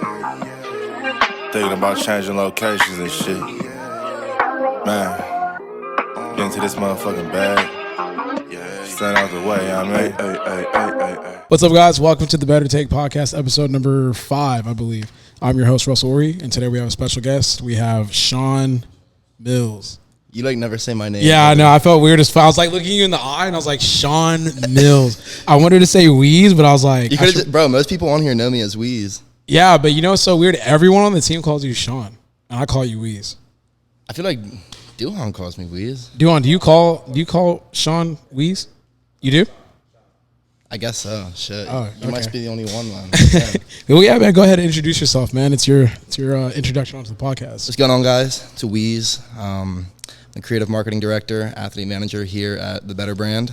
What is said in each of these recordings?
Thinking about changing locations and shit. Man, get into this motherfucking bag. Stand out the way, I mean. What's up, guys? Welcome to the Better Take Podcast, episode number 5, I believe. I'm your host, Russ, and today we have a special guest. We have Sean Mills. You never say my name. Yeah, I know. I felt weird as fuck. I was looking you in the eye and I was like, Sean Mills. I wanted to say Wheeze, but I was like, bro, most people on here know me as Wheeze. Yeah, but you know what's so weird? Everyone on the team calls you Sean, and I call you Wheeze. I feel like Duhan calls me Wheeze. Duhan, do you call Sean Wheeze? You do? I guess so. Shit. Oh, you must be the only one, man. Well, yeah, man. Go ahead and introduce yourself, man. It's your introduction onto the podcast. What's going on, guys? It's Wheeze. I'm the creative marketing director, athlete manager here at the Better brand.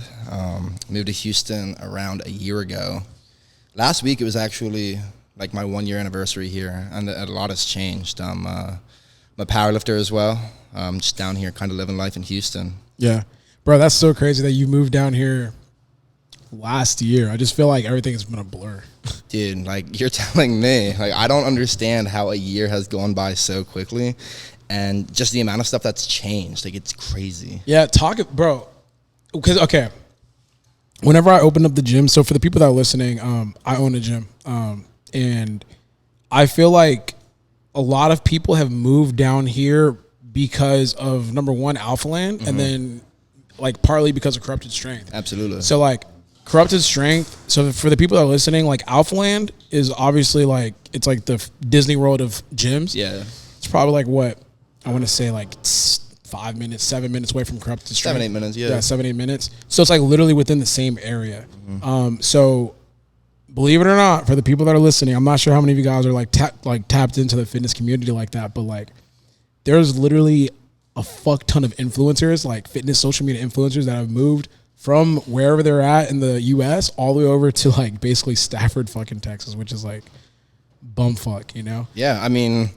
Moved to Houston around a year ago. Last week, it was actually like my 1 year anniversary here, and a lot has changed. I'm a powerlifter as well. Just down here, kind of living life in Houston. Yeah, bro, that's so crazy that you moved down here last year. I just feel like everything has been a blur. Dude, you're telling me, I don't understand how a year has gone by so quickly, and just the amount of stuff that's changed. It's crazy. Yeah, bro. Because whenever I opened up the gym, so for the people that are listening, I own a gym, and I feel like a lot of people have moved down here because of, number one, Alpha Land, and then partly because of Corrupted Strength. Absolutely. So Corrupted Strength. So for the people that are listening, Alpha Land is obviously it's like the Disney World of gyms. Yeah. It's probably what I want to say 5 minutes, 7 minutes away from Corrupted Strength. 7-8 minutes. Yeah. Yeah, 7-8 minutes. So it's literally within the same area. So believe it or not, for the people that are listening, I'm not sure how many of you guys are tapped into the fitness community like that, but there's literally a fuck ton of influencers, fitness social media influencers that have moved from wherever they're at in the U.S. all the way over to basically Stafford fucking Texas, which is bumfuck, you know? Yeah, I mean,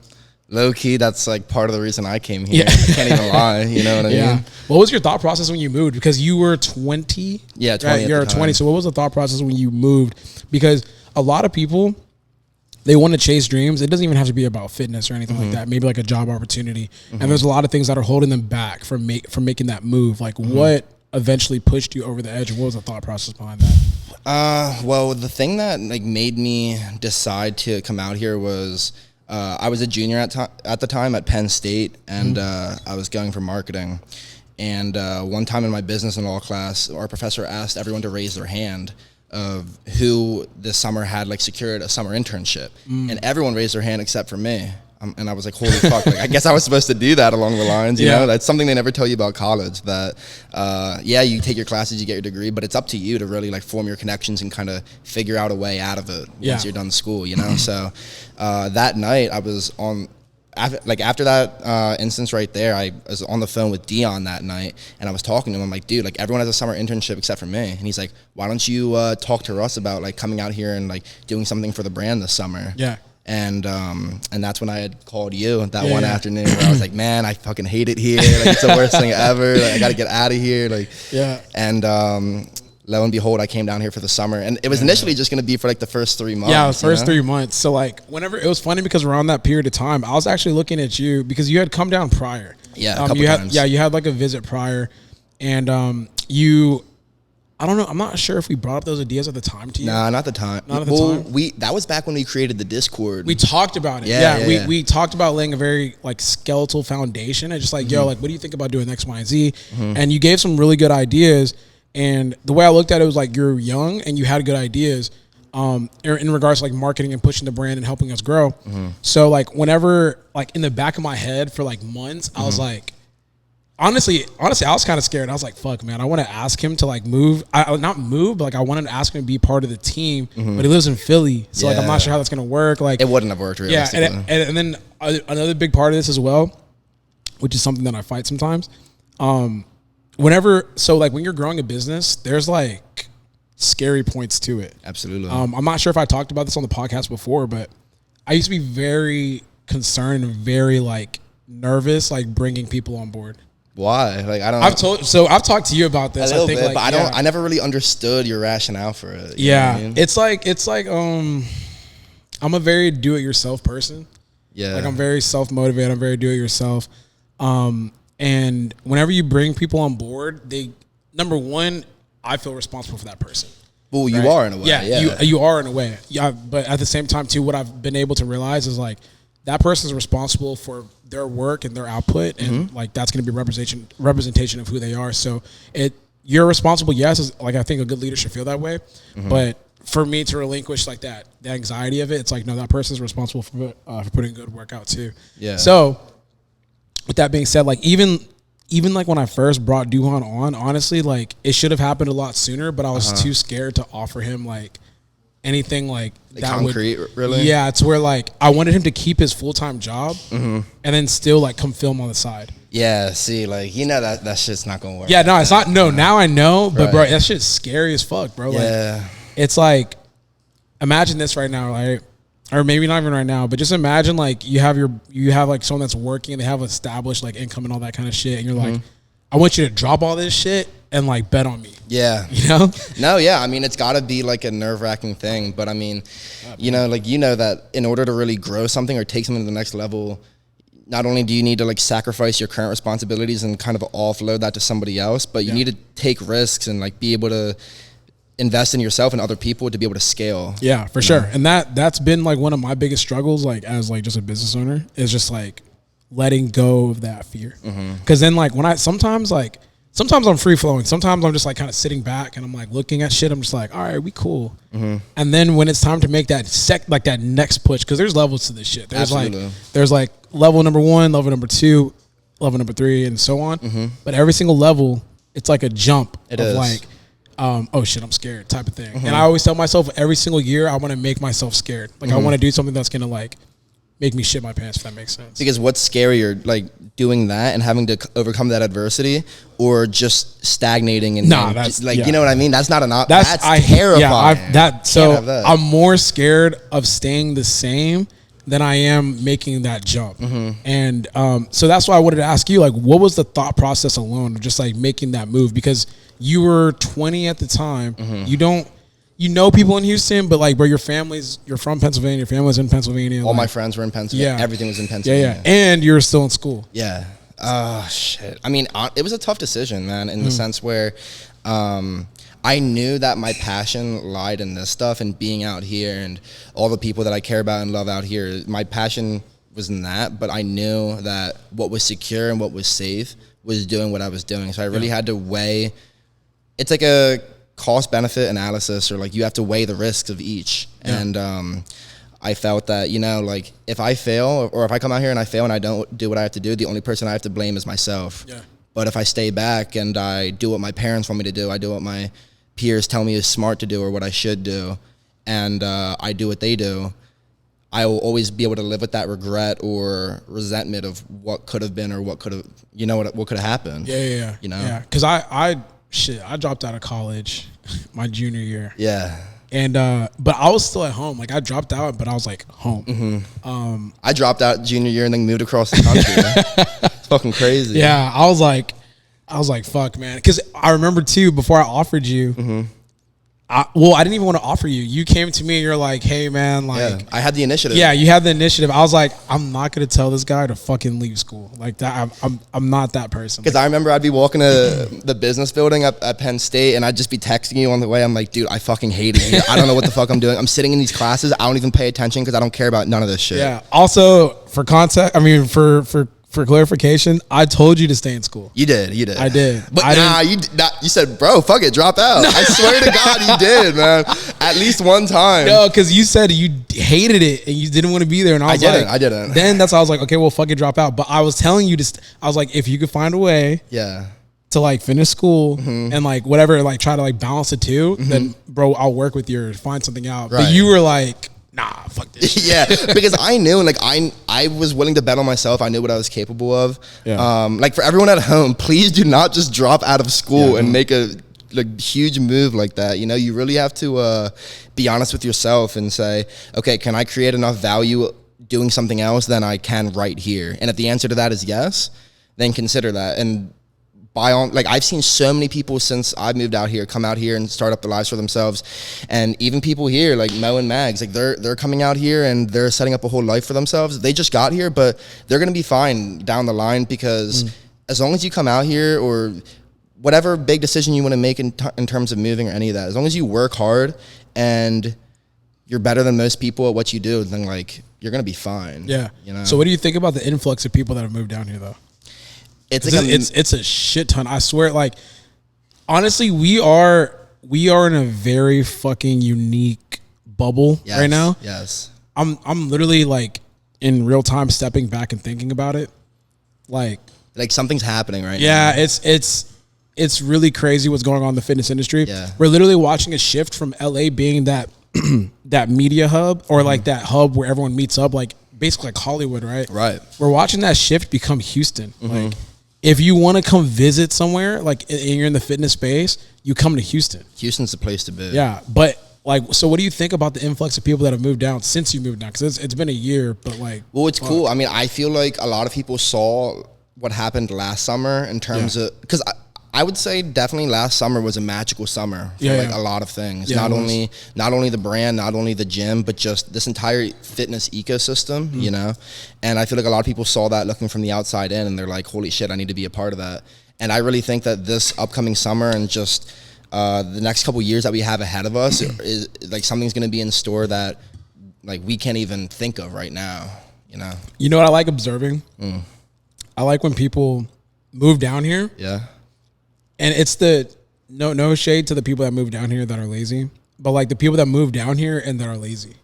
low key, that's part of the reason I came here. Yeah. I can't even lie, you know what I mean? What was your thought process when you moved? Because you were 20. Yeah, 20. Right? You're 20. So what was the thought process when you moved? Because a lot of people, they want to chase dreams. It doesn't even have to be about fitness or anything like that. Maybe a job opportunity. And there's a lot of things that are holding them back from making that move. What eventually pushed you over the edge? What was the thought process behind that? Well, the thing that made me decide to come out here was I was a junior at the time at Penn State, and I was going for marketing. And one time in my business and law class, our professor asked everyone to raise their hand of who this summer had secured a summer internship, and everyone raised their hand except for me. And I was like, holy fuck, I guess I was supposed to do that along the lines, you know? That's something they never tell you about college, that, you take your classes, you get your degree, but it's up to you to really form your connections and kind of figure out a way out of it once you're done school, you know? So that night I was after that instance right there, I was on the phone with Dion that night, and I was talking to him. I'm like, dude, everyone has a summer internship except for me. And he's like, why don't you talk to Russ about coming out here and doing something for the brand this summer? Yeah. And that's when I had called you that one afternoon where I was like, man, I fucking hate it here. It's the worst thing ever. I got to get out of here. And lo and behold, I came down here for the summer, and it was initially just going to be for the first 3 months. Yeah, the first 3 months. So whenever, it was funny because around that period of time, I was actually looking at you because you had come down prior. Yeah, a couple times. You had a visit prior, and I don't know. I'm not sure if we brought up those ideas at the time to you. Nah, not the time. Not at the time. That was back when we created the Discord. We talked about it. Yeah. We talked about laying a very skeletal foundation and just yo, what do you think about doing X, Y, and Z? And you gave some really good ideas. And the way I looked at it was you're young and you had good ideas in regards to marketing and pushing the brand and helping us grow. So whenever in the back of my head for months, I was honestly, I was kind of scared. I was like, fuck, man, I want to ask him to move. Not move, but I wanted to ask him to be part of the team. But he lives in Philly. So I'm not sure how that's going to work. It wouldn't have worked realistically. Yeah. And then another big part of this as well, which is something that I fight sometimes. When you're growing a business, there's scary points to it. Absolutely. I'm not sure if I talked about this on the podcast before, but I used to be very concerned and very nervous, bringing people on board. Why? I don't know. I've talked to you about this. A little bit, but I never really understood your rationale for it. Yeah. You know what I mean? It's I'm a very do-it-yourself person. Yeah. Like I'm very self-motivated. I'm very do-it-yourself. And whenever you bring people on board, number one, I feel responsible for that person. Well, you are in a way. Yeah. You are in a way. Yeah. But at the same time too, what I've been able to realize is like that person is responsible for their work and their output. And like, that's going to be representation of who they are. So you're responsible. Yes. Is like, I think a good leader should feel that way. But for me to relinquish like the anxiety of it, it's like, no, that person's responsible for putting good work out too. Yeah. So with that being said, like even like when I first brought Duhan on, honestly, like it should have happened a lot sooner, but I was too scared to offer him like anything like that concrete, really? Yeah, it's where like I wanted him to keep his full-time job and then still like come film on the side. Yeah, see, like, you know that shit's not gonna work. Yeah, no, it's not. No, now I know, but bro, that shit's scary as fuck, bro. Yeah. Like, it's like, imagine this right now, right? Or maybe not even right now, but just imagine like you have like someone that's working and they have established like income and all that kind of shit, and you're like, I want you to drop all this shit and like bet on me. Yeah. You know? No, yeah. I mean, it's got to be like a nerve-wracking thing, but I mean, you know that in order to really grow something or take something to the next level, not only do you need to like sacrifice your current responsibilities and kind of offload that to somebody else, but you need to take risks and like be able to invest in yourself and other people to be able to scale. Yeah, for sure. And that's been like one of my biggest struggles, like as like just a business owner, is just like letting go of that fear. Because then like sometimes I'm free flowing. Sometimes I'm just like kind of sitting back and I'm like looking at shit. I'm just like, all right, we cool. And then when it's time to make that that next push, because there's levels to this shit. There's like level number 1, level number 2, level number 3, and so on. But every single level, it's like a jump like, oh shit, I'm scared type of thing. And I always tell myself every single year I want to make myself scared. Like I want to do something that's gonna like make me shit my pants, if that makes sense. Because what's scarier, like doing that and having to overcome that adversity, or just stagnating and that's like you know what I mean? That's not an option. That's terrifying. Yeah, I'm more scared of staying the same than I am making that jump. And so that's why I wanted to ask you, like, what was the thought process alone of just like making that move? Because you were 20 at the time. You know people in Houston, but like, bro, you're from Pennsylvania. Your family's in Pennsylvania. All my friends were in Pennsylvania. Yeah. Everything was in Pennsylvania. Yeah. And you're still in school. Yeah. Oh, shit. I mean, it was a tough decision, man, in the sense where I knew that my passion lied in this stuff and being out here and all the people that I care about and love out here. My passion was in that, but I knew that what was secure and what was safe was doing what I was doing. So I really had to weigh. It's like a cost benefit analysis, or like you have to weigh the risks of each. And I felt that, you know, like if I fail, or if I come out here and I fail and I don't do what I have to do, the only person I have to blame is myself. But if I stay back and I do what my parents want me to do, I do what my peers tell me is smart to do or what I should do, and I do what they do, I will always be able to live with that regret or resentment of what could have been or what could have, you know, what could have happened. Yeah. You know? Because I dropped out of college my junior year. Yeah. And but I was still at home. Like I dropped out, but I was like home. I dropped out junior year and then moved across the country. It's fucking crazy. Yeah, I was like, fuck, man. Because I remember too, before I offered you, I didn't even want to offer you. You came to me and you're like, hey, man, like, I had the initiative. Yeah, you had the initiative. I was like, I'm not gonna tell this guy to fucking leave school. Like that, I'm not that person. Because I remember I'd be walking to the business building at Penn State, and I'd just be texting you on the way. I'm like, dude, I fucking hate it here. I don't know what the fuck I'm doing. I'm sitting in these classes. I don't even pay attention because I don't care about none of this shit. Yeah. Also, for context, I mean, for clarification, I told you to stay in school. You did. I did. But you said, bro, fuck it, drop out. No. I swear to God, you did, man. At least one time. No, because you said you hated it and you didn't want to be there. And I didn't. Then that's why I was like, okay, well, fuck it, drop out. But I was telling you I was like, if you could find a way to like finish school and like whatever, like try to like balance the two, then bro, I'll work with you or find something out. Right. But you were like, nah, fuck this shit. Yeah, because I knew, and like I was willing to bet on myself. I knew what I was capable of. Yeah. Like for everyone at home, please do not just drop out of school and make a huge move like that. You know, you really have to be honest with yourself and say, okay, can I create enough value doing something else than I can right here? And if the answer to that is yes, then consider that. And I've seen so many people since I moved out here come out here and start up their lives for themselves, and even people here like Mo and Mags, like they're coming out here and they're setting up a whole life for themselves. They just got here, but they're gonna be fine down the line because as long as you come out here or whatever big decision you want to make in terms of moving or any of that, as long as you work hard and you're better than most people at what you do, then like you're gonna be fine. Yeah. You know. So what do you think about the influx of people that have moved down here though? It's a shit ton. I swear, like honestly, we are in a very fucking unique bubble right now. Yes. I'm literally like in real time stepping back and thinking about it. Like something's happening right now. Yeah, it's really crazy what's going on in the fitness industry. Yeah. We're literally watching a shift from LA being that that media hub or like that hub where everyone meets up, like basically like Hollywood, right? Right. We're watching that shift become Houston. Like if you want to come visit somewhere, like and you're in the fitness space, you come to Houston. Houston's the place to be. Yeah, but like, so what do you think about the influx of people that have moved down since you moved down? Because it's been a year, but like, well, it's cool. I mean, I feel like a lot of people saw what happened last summer in terms of because I would say definitely last summer was a magical summer for a lot of things. Yeah, not only the brand, not only the gym, but just this entire fitness ecosystem, you know? And I feel like a lot of people saw that looking from the outside in and they're like, holy shit, I need to be a part of that. And I really think that this upcoming summer and just the next couple years that we have ahead of us is like something's going to be in store that like we can't even think of right now, you know? You know what I like observing? I like when people move down here. Yeah. And it's the no shade to the people that move down here that are lazy, but like the people that move down here and that are lazy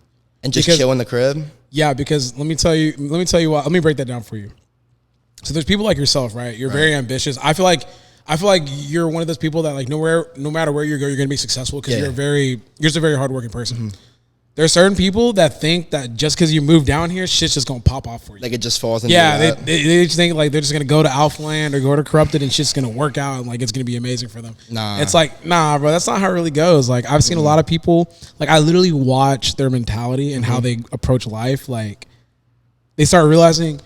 and just chill in the crib. Yeah, because let me tell you what. Let me break that down for you. So there's people like yourself, right? You're very ambitious. I feel like you're one of those people that like no matter where you go, you're gonna be successful because you're just a very hardworking person. There's certain people that think that just because you move down here, shit's just gonna pop off for you. Like it just falls into they just think like they're just gonna go to Alphaland or go to Corrupted and shit's gonna work out and like it's gonna be amazing for them. Nah. It's like, nah, bro, that's not how it really goes. Like I've seen a lot of people, like I literally watch their mentality and how they approach life. Like they start realizing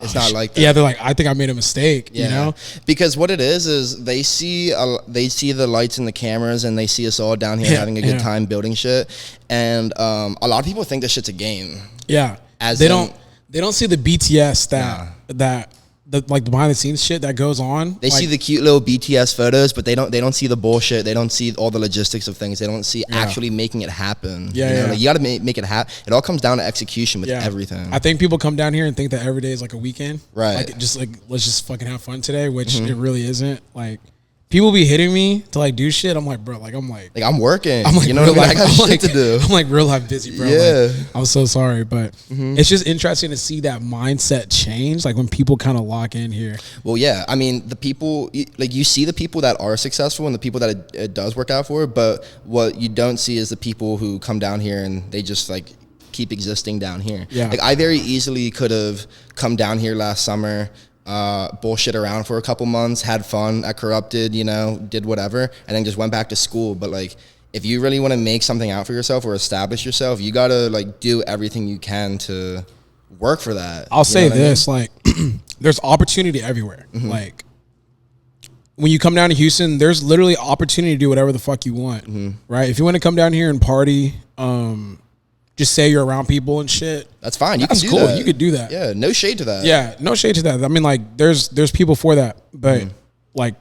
it's not like that. Yeah, they're like, I think I made a mistake, you know? Because what it is they see the lights and the cameras and they see us all down here having a good time building shit. And a lot of people think this shit's a game. Yeah. They don't see the BTS that the like the behind the scenes shit that goes on. They see the cute little BTS photos, but they don't see the bullshit. They don't see all the logistics of things. They don't see actually making it happen. You know? Like you got to make it happen. It all comes down to execution with everything. I think people come down here and think that every day is like a weekend. Right. Like just like let's just fucking have fun today, which it really isn't. Like people be hitting me to like do shit. I'm like, bro, like I'm working. I'm like, you know, like, I got shit to do. I'm like real life busy, bro. Yeah. Like, I'm so sorry, but it's just interesting to see that mindset change. Like when people kind of lock in here. Well, yeah. I mean, the people like you see the people that are successful and the people that it does work out for, but what you don't see is the people who come down here and they just like keep existing down here. Yeah. Like I very easily could have come down here last summer. Bullshit around for a couple months, had fun at Corrupted, you know, did whatever, and then just went back to school. But like, if you really want to make something out for yourself or establish yourself, you gotta like do everything you can to work for that. I'll say this, like, there's opportunity everywhere. Like, when you come down to Houston, there's literally opportunity to do whatever the fuck you want, right? If you want to come down here and party, just say you're around people and shit. That's fine. That's cool. You could do that. Yeah, no shade to that. Yeah, no shade to that. I mean, like, there's people for that. But, like,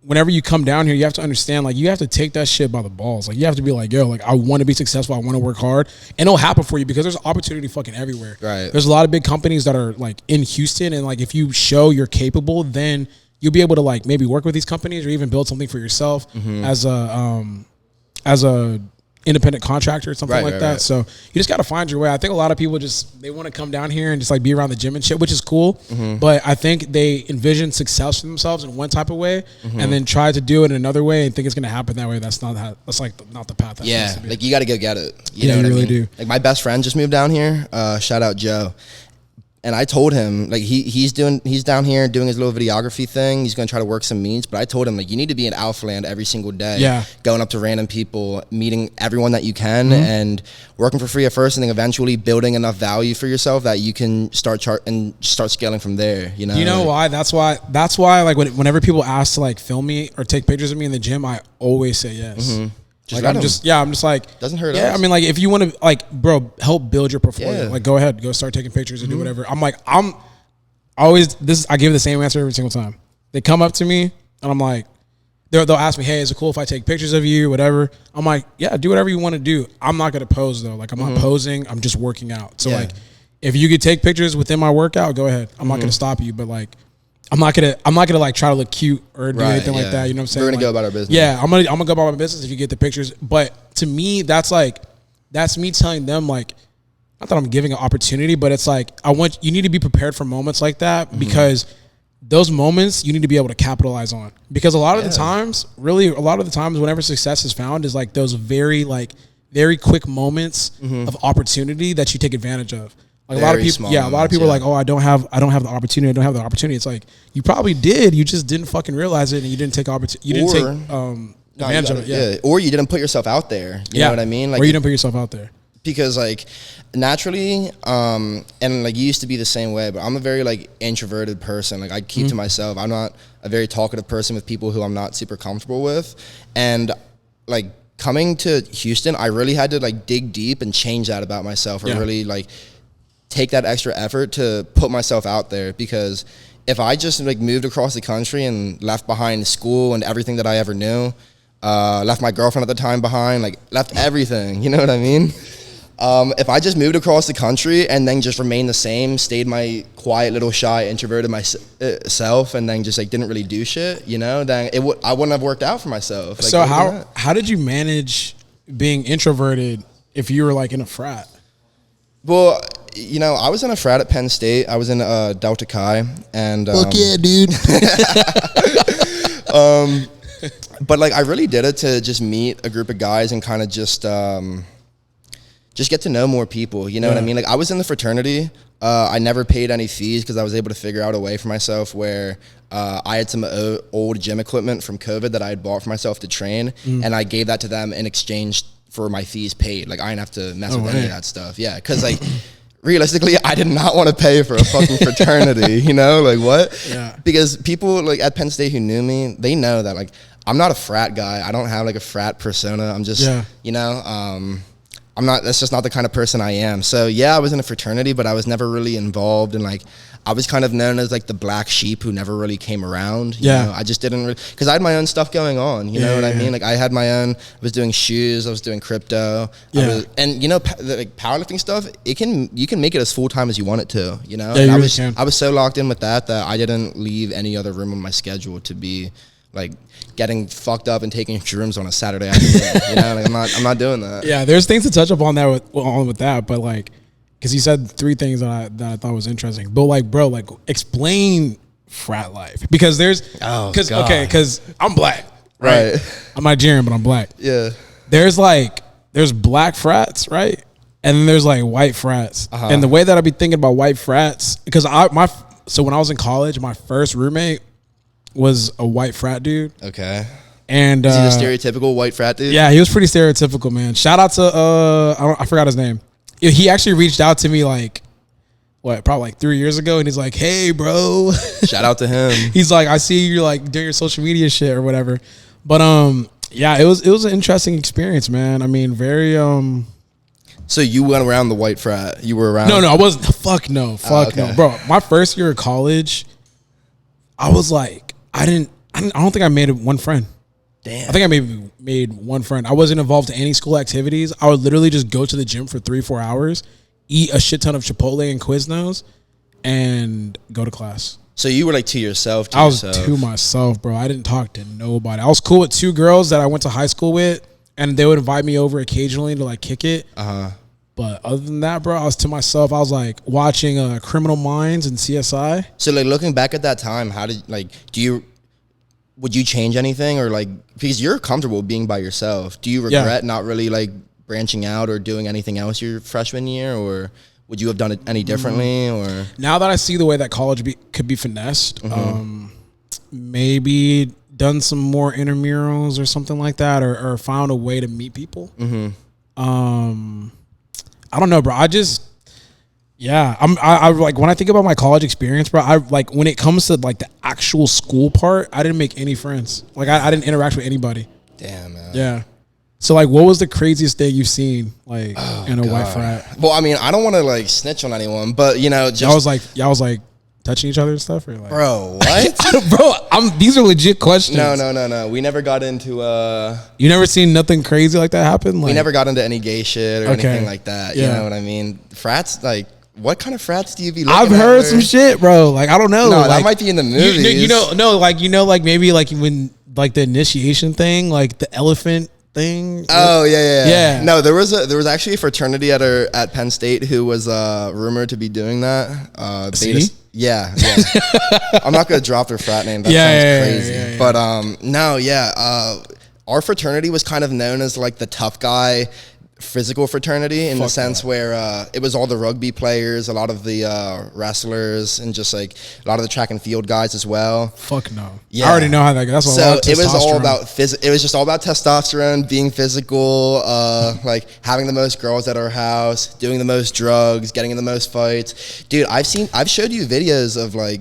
whenever you come down here, you have to understand, like, you have to take that shit by the balls. Like, you have to be like, yo, like, I want to be successful. I want to work hard. And it'll happen for you because there's opportunity fucking everywhere. Right. There's a lot of big companies that are, like, in Houston. And, like, if you show you're capable, then you'll be able to, like, maybe work with these companies or even build something for yourself as a independent contractor or something like that. Right. So you just got to find your way. I think a lot of people they want to come down here and just like be around the gym and shit, which is cool. But I think they envision success for themselves in one type of way and then try to do it in another way and think it's going to happen that way. That's not not the path. Like you got to go get it. You know what you really I mean? do. Like my best friend just moved down here. Shout out Joe. And I told him, like, he's down here doing his little videography thing. He's going to try to work some means. But I told him, like, you need to be in alpha land every single day. Yeah. Going up to random people, meeting everyone that you can, and working for free at first, and then eventually building enough value for yourself that you can start scaling from there. You know? You know why? That's why. Like, whenever people ask to like film me or take pictures of me in the gym, I always say yes. Mm-hmm. I'm just like, doesn't hurt. Yeah, us. I mean, like, if you want to, like, bro, help build your portfolio. Yeah. Like, go ahead, go start taking pictures and do whatever. I'm like, I give the same answer every single time. They come up to me and I'm like, they'll ask me, hey, is it cool if I take pictures of you, whatever? I'm like, yeah, do whatever you want to do. I'm not gonna pose though. Like, I'm not posing. I'm just working out. So like, if you could take pictures within my workout, go ahead. I'm not gonna stop you, but like, I'm not gonna like try to look cute or do anything like that. You know what I'm saying? We're gonna like, go about our business. Yeah, I'm gonna go about my business if you get the pictures. But to me, that's me telling them, like, not that I'm giving an opportunity, but it's like, you need to be prepared for moments like that, because those moments you need to be able to capitalize on. Because a lot of the times, whenever success is found, is like those very quick moments of opportunity that you take advantage of. Like, a lot of people are like, oh, I don't have the opportunity. It's like, you probably did, you just didn't fucking realize it, and you didn't take advantage of it. Yeah. Or you didn't put yourself out there. You know what I mean? Like, or you didn't put yourself out there. Because like naturally, and like you used to be the same way, but I'm a very like introverted person. Like, I keep to myself. I'm not a very talkative person with people who I'm not super comfortable with. And like, coming to Houston, I really had to like dig deep and change that about myself, or really like take that extra effort to put myself out there. Because if I just like moved across the country and left behind school and everything that I ever knew, left my girlfriend at the time behind, like left everything, you know what I mean? If I just moved across the country and then just remained the same, stayed my quiet little shy introverted myself, and then just like didn't really do shit, you know, then I wouldn't have worked out for myself. Like, so how did you manage being introverted if you were like in a frat? Well, you know, I was in a frat at Penn State. I was in Delta Chi, and fuck yeah, dude. But like, I really did it to just meet a group of guys and kind of just get to know more people. You know what I mean? Like, I was in the fraternity. I never paid any fees because I was able to figure out a way for myself where I had some old gym equipment from COVID that I had bought for myself to train, and I gave that to them in exchange for my fees paid. Like, I didn't have to mess with any of that stuff. Yeah, because like, realistically, I did not want to pay for a fucking fraternity, you know? Like, what? Yeah. Because people like at Penn State who knew me, they know that like, I'm not a frat guy. I don't have like a frat persona. I'm just, you know, that's just not the kind of person I am. So yeah, I was in a fraternity, but I was never really involved, and like, I was kind of known as like the black sheep who never really came around. You know? I just didn't really, because I had my own stuff going on. You know what I mean? Like, I had my own. I was doing shoes. I was doing crypto. And you know, like powerlifting stuff, you can make it as full time as you want it to. You know, and I was so locked in with that I didn't leave any other room on my schedule to be like getting fucked up and taking shrooms on a Saturday afternoon. You know, like, I'm not doing that. Yeah, there's things to touch upon that with that, but like, because you said three things that I thought was interesting. But like, bro, like, explain frat life, because because I'm black, right? I'm Nigerian, but I'm black. Yeah. There's black frats, right? And then there's like white frats. And the way that I be thinking about white frats, because so when I was in college, my first roommate was a white frat dude. Okay. And is he the stereotypical white frat dude? Yeah, he was pretty stereotypical, man. Shout out to I forgot his name. He actually reached out to me like, probably like 3 years ago, and he's like, hey, bro. Shout out to him. He's like, I see you like doing your social media shit or whatever. But yeah, it was an interesting experience, man. I mean, very So you went around the white frat? You were around? No, I wasn't. Fuck no, bro. My first year of college, I was like, I don't think I made one friend. Damn. I think I made one friend. I wasn't involved in any school activities. I would literally just go to the gym for 3-4 hours, eat a shit ton of Chipotle and Quiznos, and go to class. So you were like to yourself. I was to myself, bro. I didn't talk to nobody. I was cool with 2 girls that I went to high school with, and they would invite me over occasionally to like kick it. But other than that, bro, I was to myself. I was like watching Criminal Minds and CSI. So like, looking back at that time, how did would you change anything, or like, because you're comfortable being by yourself, do you regret not really like branching out or doing anything else your freshman year, or would you have done it any differently? Or now that I see the way that college could be finessed, maybe done some more intramurals or something like that, or found a way to meet people. I don't know, bro. I like when I think about my college experience, bro, I like when it comes to like the actual school part, I didn't make any friends. Like I didn't interact with anybody. Damn, man. Yeah. So like, what was the craziest thing you've seen like in a white frat? Well, I mean, I don't want to like snitch on anyone, but you know, just y'all was like touching each other and stuff, or like, bro, what? Bro, these are legit questions. No. We never got into You never seen nothing crazy like that happen? Like, we never got into any gay shit or anything like that. You know what I mean? Frats, like, what kind of frats do you be looking I've heard some shit, bro. Like, I don't know. No, like, that might be in the movies. Like maybe like when like the initiation thing, like the elephant thing. Oh yeah. No, there was actually a fraternity at Penn State who was rumored to be doing that. See? Yeah. I'm not gonna drop their frat name. That sounds crazy. Yeah. But our fraternity was kind of known as like the tough guy physical fraternity in the sense where it was all the rugby players, a lot of the wrestlers, and just like a lot of the track and field guys as well. Fuck no. Yeah. I already know how that goes. That's so it was all about it was just all about testosterone, being physical, like having the most girls at our house, doing the most drugs, getting in the most fights. Dude, I've showed you videos of like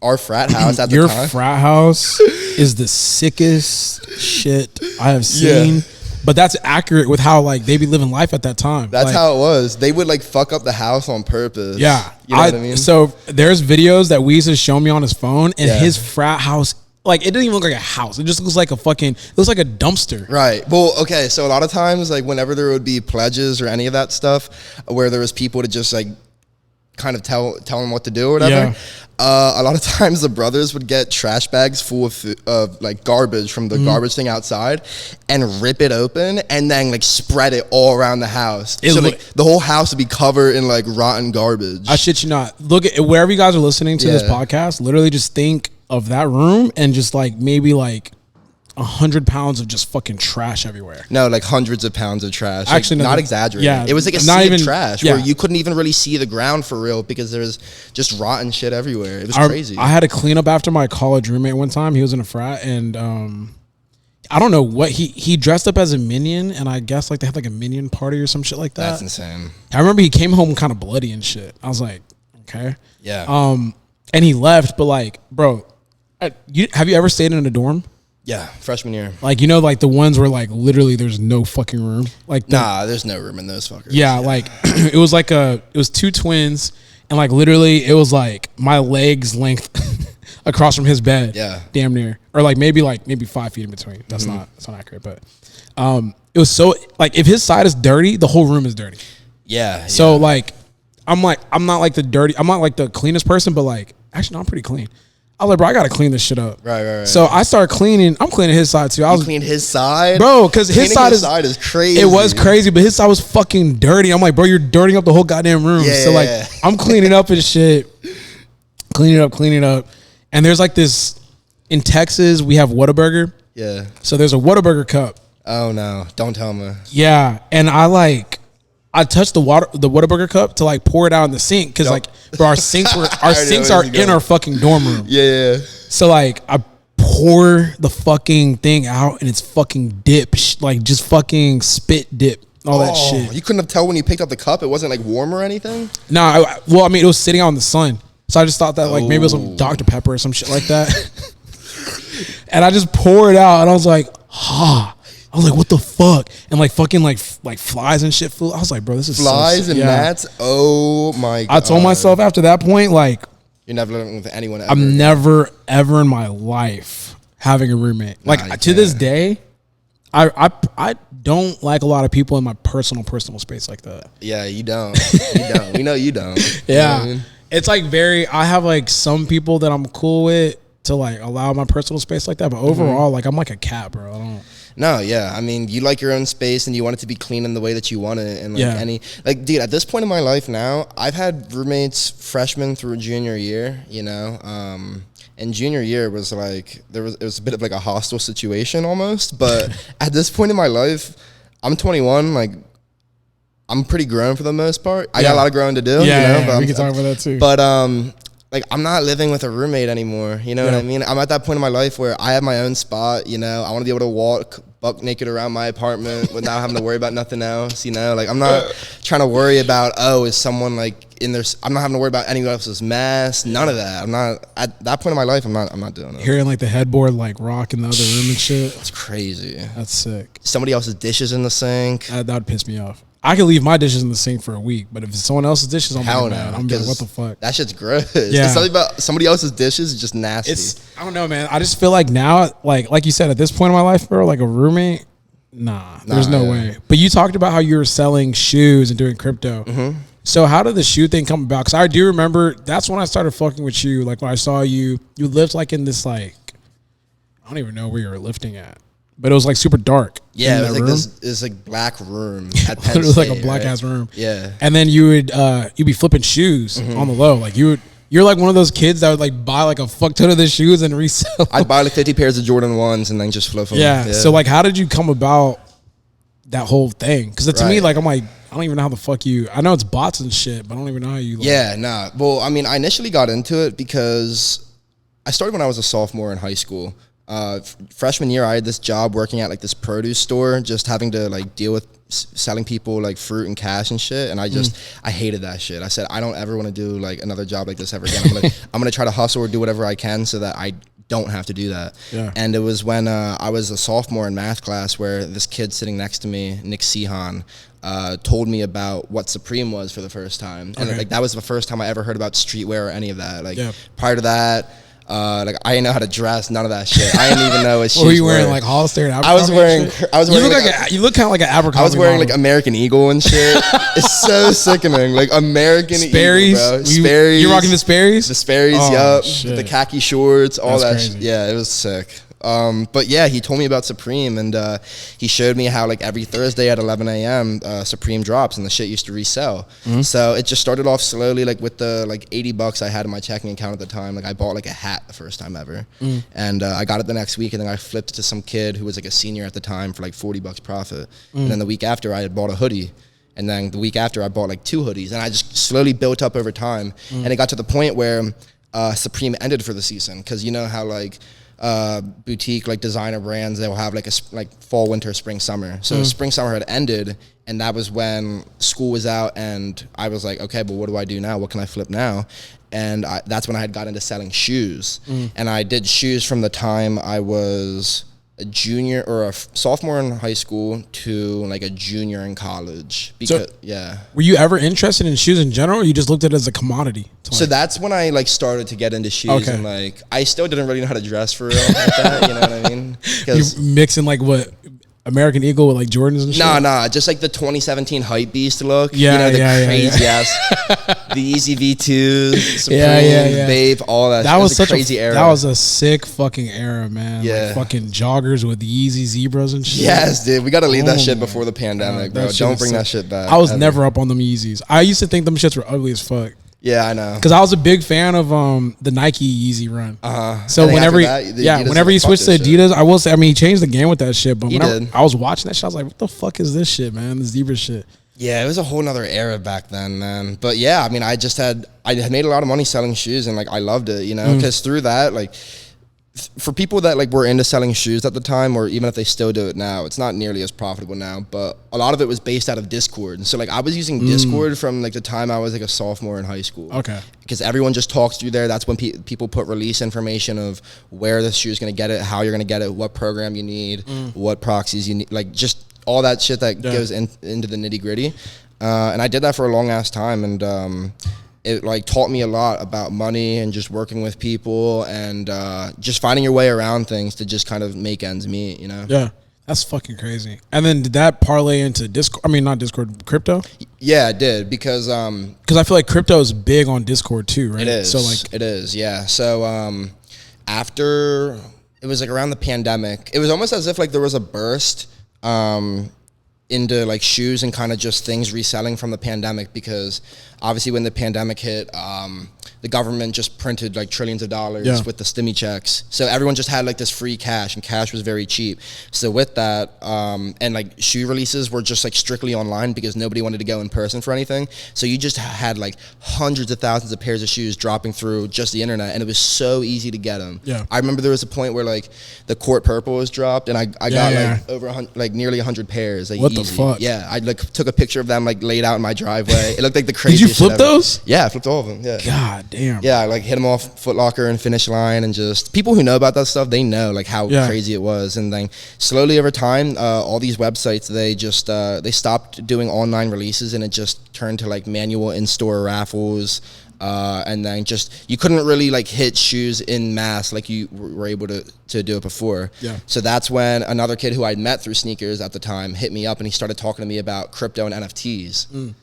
our frat house at the time. Your frat house is the sickest shit I have seen. Yeah. But that's accurate with how like they be living life at that time. That's like, how it was. They would like fuck up the house on purpose. Yeah. You know what I mean? So there's videos that Wheeze has shown me on his phone, and his frat house, like it didn't even look like a house. It just looks like it looks like a dumpster. Right. Well, okay. So a lot of times, like whenever there would be pledges or any of that stuff, where there was people to just like kind of tell them what to do or whatever. A lot of times the brothers would get trash bags full of like garbage from the garbage thing outside and rip it open and then like spread it all around the house. So like the whole house would be covered in like rotten garbage. I shit you not. Look at wherever you guys are listening to this podcast, literally just think of that room and just like maybe like 100 pounds of just fucking trash everywhere. No, like hundreds of pounds of trash. Actually, like, not exaggerating. Yeah, it was like a sea of trash where you couldn't even really see the ground for real because there was just rotten shit everywhere. It was crazy. I had to clean up after my college roommate one time. He was in a frat, and I don't know what he dressed up as a minion, and I guess like they had like a minion party or some shit like that. That's insane. I remember he came home kind of bloody and shit. I was like, okay, yeah. And he left, but like, bro, have you ever stayed in a dorm? Yeah, freshman year. Like, you know, like the ones where like literally there's no fucking room. Like, there's no room in those fuckers. Yeah, like it was two twins, and like literally it was like my legs length across from his bed. Yeah, damn near, or like maybe 5 feet in between. That's not accurate, but it was so like if his side is dirty, the whole room is dirty. Yeah. So like I'm not like the cleanest person, but like actually no, I'm pretty clean. I was like, bro, I gotta clean this shit up. Right. So I started cleaning. I'm cleaning his side too. I cleaned his side, bro, because his side is crazy. It was crazy, but his side was fucking dirty. I'm like, bro, you're dirtying up the whole goddamn room. So like, I'm cleaning up and shit, cleaning up, and there's like this in Texas. We have Whataburger. Yeah. So there's a Whataburger cup. Oh no! Don't tell me. Yeah, and I touched the Whataburger cup to like pour it out in the sink because like, bro, our sinks are in our fucking dorm room. Yeah. So like, I pour the fucking thing out and it's fucking dip, like just fucking spit dip, all that shit. You couldn't have tell when you picked up the cup. It wasn't like warm or anything. No, well, I mean, it was sitting out in the sun, so I just thought that like maybe it was some Dr. Pepper or some shit like that. And I just pour it out and I was like, I was like, what the fuck? And like fucking like flies and shit flew. I was like, bro, this is flies and gnats. Oh my god. I told myself after that point, like, you're never living with anyone ever. I'm never ever in my life having a roommate. Like to this day, I don't like a lot of people in my personal space like that. Yeah, you don't. We know you don't. Yeah. You know what I mean? It's like I have like some people that I'm cool with to like allow my personal space like that. But overall, like I'm like a cat, bro. I don't. No, yeah. I mean, you like your own space and you want it to be clean in the way that you want it. And like dude, at this point in my life now, I've had roommates freshman through junior year, you know. And junior year was like, it was a bit of like a hostile situation almost. But at this point in my life, I'm 21, like I'm pretty grown for the most part. I got a lot of growing to do. But we can talk about that too. But like I'm not living with a roommate anymore. You know what I mean? I'm at that point in my life where I have my own spot. You know, I want to be able to walk buck naked around my apartment without having to worry about nothing else. You know, like I'm not trying to worry about is someone like in there. I'm not having to worry about anyone else's mess. None of that. I'm not at that point in my life. I'm not doing it. Hearing like the headboard like rock in the other room and shit. It's crazy. That's sick. Somebody else's dishes in the sink. That would piss me off. I could leave my dishes in the sink for a week, but if it's someone else's dishes, I'm like, man, I'm like, what the fuck? That shit's gross. Yeah. It's something about somebody else's dishes is just nasty. I don't know, man. I just feel like now, like you said, at this point in my life, bro, like a roommate, there's no way. But you talked about how you were selling shoes and doing crypto. Mm-hmm. So how did the shoe thing come about? Because I do remember that's when I started fucking with you. Like when I saw you lived like in this like, I don't even know where you were lifting at. But it was like super dark. Yeah, it was like black room at Penn It was State, like a black ass room. Yeah. And then you'd be flipping shoes on the low. Like you're like one of those kids that would like buy like a fuck ton of the shoes and resell. I'd buy like 50 pairs of Jordan 1s and then just flip them. Yeah. So like how did you come about that whole thing? Because to me, like I'm like, I don't even know how the fuck I know it's bots and shit, but I don't even know how you like. Well, I mean, I initially got into it because I started when I was a sophomore in high school. Freshman year, I had this job working at like this produce store, just having to like deal with selling people like fruit and cash and shit. And I hated that shit. I said, I don't ever want to do like another job like this ever again. I'm gonna try to hustle or do whatever I can so that I don't have to do that. Yeah. And it was when I was a sophomore in math class where this kid sitting next to me, Nick Sehan, told me about what Supreme was for the first time. And like that was the first time I ever heard about streetwear or any of that. Like prior to that, like I didn't know how to dress, none of that shit. I didn't even know what shoes were you wearing like Hollister and Abercrombie? I was wearing you look kind of like an Abercrombie. I was wearing like American Eagle and shit. It's so sickening. Like American Sperry's, Eagle, bro. Sperry's. You rocking the Sperry's? The Sperry's, yup. The khaki shorts, all That's that shit. Yeah, it was sick. But yeah, he told me about Supreme and he showed me how like every Thursday at 11 a.m. Supreme drops and the shit used to resell. Mm-hmm. So it just started off slowly, like with the like $80 I had in my checking account at the time. Like I bought like a hat the first time ever, and I got it the next week, and then I flipped it to some kid who was like a senior at the time for like $40 profit. And then the week after I had bought a hoodie. And then the week after I bought like 2 hoodies, and I just slowly built up over time. And it got to the point where Supreme ended for the season, because you know how like boutique like designer brands, they'll have like like fall, winter, spring, summer. So spring, summer had ended, and that was when school was out, and I was like, okay, but what do I do now? What can I flip now? And that's when I had got into selling shoes. And I did shoes from the time I was a junior or a sophomore in high school to like a junior in college. Because were you ever interested in shoes in general, or you just looked at it as a commodity? So that's when I like started to get into shoes, and like I still didn't really know how to dress for real like that, you know what I mean? You mixing like what, American Eagle with like Jordans and shit? Nah, just like the 2017 hype beast look. Yeah, you know, the crazy ass, the Easy V2s, Supreme, Babe, all that. That was such a crazy era. That was a sick fucking era, man. Yeah, like fucking joggers with the Yeezy Zebras and shit. Yes, dude, we got to leave that shit before the pandemic, bro. Don't bring that shit back. I was never up on them Yeezys. I used to think them shits were ugly as fuck. Yeah, I know. Because I was a big fan of the Nike Yeezy run. So whenever he switched to Adidas, I will say, I mean, he changed the game with that shit. But whenever I was watching that shit, I was like, what the fuck is this shit, man? The zebra shit. Yeah, it was a whole nother era back then, man. But yeah, I mean, I had made a lot of money selling shoes, and like I loved it, you know, because through that, like, for people that like were into selling shoes at the time, or even if they still do it now, it's not nearly as profitable now, but a lot of it was based out of Discord. And so like I was using Discord from like the time I was like a sophomore in high school. Okay. Because everyone just talks through there. That's when people put release information of where the shoe is going to get it, how you're going to get it, what program you need, what proxies you need, like just all that shit that goes into the nitty gritty. And I did that for a long ass time. And, it like taught me a lot about money and just working with people and just finding your way around things to just kind of make ends meet, you know? Yeah, that's fucking crazy. And then did that parlay into Discord? I mean, not Discord, crypto? Yeah, it did, because I feel like crypto is big on Discord too, right? It is. So like, it is, yeah. So after, it was like around the pandemic, it was almost as if like there was a burst into like shoes and kind of just things reselling from the pandemic, because obviously when the pandemic hit, the government just printed like trillions of dollars with the stimmy checks. So everyone just had like this free cash, and cash was very cheap. So with that, and like shoe releases were just like strictly online because nobody wanted to go in person for anything. So you just had like hundreds of thousands of pairs of shoes dropping through just the internet, and it was so easy to get them. Yeah. I remember there was a point where like the Court Purple was dropped, and I got like over like nearly 100 pairs. Like, what easy. The fuck? Yeah, I like took a picture of them like laid out in my driveway. It looked like the craziest. Did you flip those? Yeah, I flipped all of them. Yeah. God damn. Yeah, I like hit them off Foot Locker and Finish Line, and just people who know about that stuff, they know like how crazy it was. And then slowly over time, all these websites, they just they stopped doing online releases, and it just turned to like manual in-store raffles. And then just you couldn't really like hit shoes in mass like you were able to do it before. Yeah. So that's when another kid who I'd met through sneakers at the time hit me up, and he started talking to me about crypto and NFTs.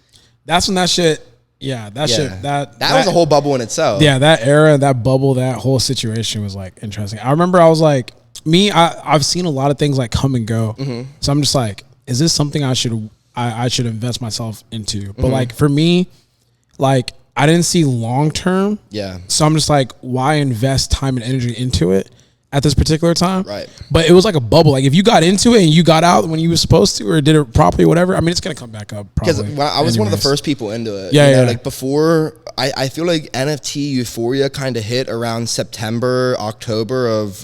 That's when that shit. Yeah, that shit. That was a whole bubble in itself. Yeah, that era, that bubble, that whole situation was like interesting. I remember I was like, I've seen a lot of things like come and go. So I'm just like, is this something I should invest myself into? But like for me, like I didn't see long term. Yeah. So I'm just like, why invest time and energy into it at this particular time? Right. But it was like a bubble. Like if you got into it and you got out when you were supposed to, or did it properly, or whatever, I mean, it's gonna come back up. Because I was one of the first people into it. Yeah, you know, like before. I feel like NFT euphoria kind of hit around September, October of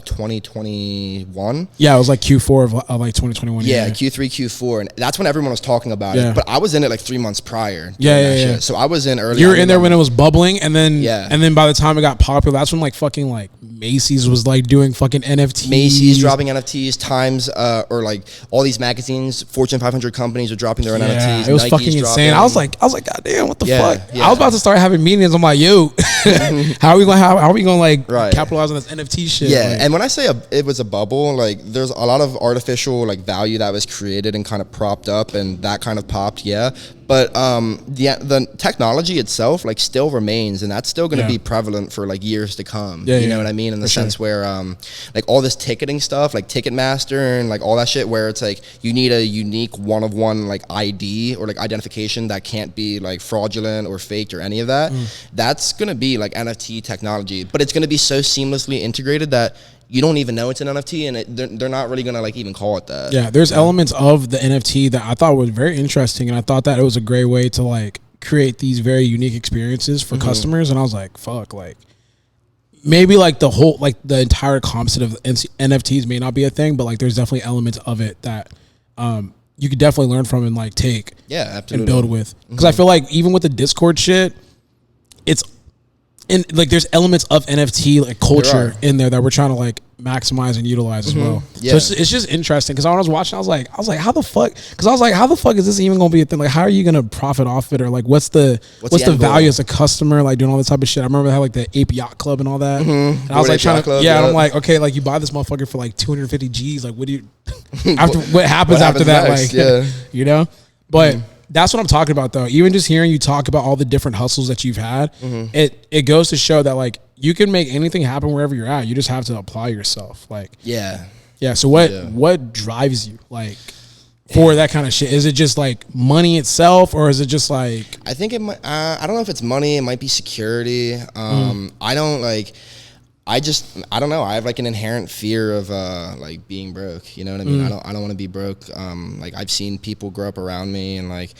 2021. Yeah, it was like Q4 of like 2021. Yeah, Q3, Q4, and that's when everyone was talking about it. But I was in it like 3 months prior. Yeah. So I was in early. You were in there when it was bubbling, and then by the time it got popular, that's when like fucking like Macy's was like doing fucking NFTs. Macy's dropping NFTs. Times or like all these magazines, Fortune 500 companies are dropping their NFTs. It was fucking insane. I was like, God damn, what the fuck? I was about to start having meetings. I'm like, yo, how are we gonna like capitalize on this NFT shit? Yeah, like, and when I say it was a bubble, like there's a lot of artificial like value that was created and kind of propped up, and that kind of popped. Yeah, but the technology itself like still remains, and that's still going to be prevalent for like years to come. You know what I mean? In the sense where like all this ticketing stuff, like Ticketmaster and like all that shit, where it's like you need a unique one-of-one like ID or like identification that can't be like fraudulent or faked or any of that. That's going to be like NFT technology, but it's going to be so seamlessly integrated that you don't even know it's an NFT, and they're not really going to like even call it that. Yeah, there's elements of the NFT that I thought was very interesting, and I thought that it was a great way to like create these very unique experiences for customers. And I was like, fuck, like maybe like the whole, like the entire concept of NFTs may not be a thing, but like there's definitely elements of it that you could definitely learn from and like take and build with. Because I feel like even with the Discord shit, it's in like there's elements of NFT like culture in there that we're trying to like maximize and utilize as well. So it's just interesting, because when I was watching, I was like, how the fuck? Because I was like, how the fuck is this even gonna be a thing? Like, how are you gonna profit off it, or like what's the value as a customer? Like doing all this type of shit. I remember they had like the Ape Yacht Club and all that. And I was like trying to, and I'm like, okay, like you buy this motherfucker for like 250 G's. Like, what do you after what happens after that? Next? Like, you know, but. That's what I'm talking about, though. Even just hearing you talk about all the different hustles that you've had, it goes to show that like you can make anything happen wherever you're at. You just have to apply yourself. Like, yeah. So what drives you like for that kind of shit? Is it just like money itself, or is it just like? I think it might. I don't know if it's money. It might be security. I don't like. I don't know. I have like an inherent fear of like being broke. You know what I mean? I don't want to be broke. Like I've seen people grow up around me and like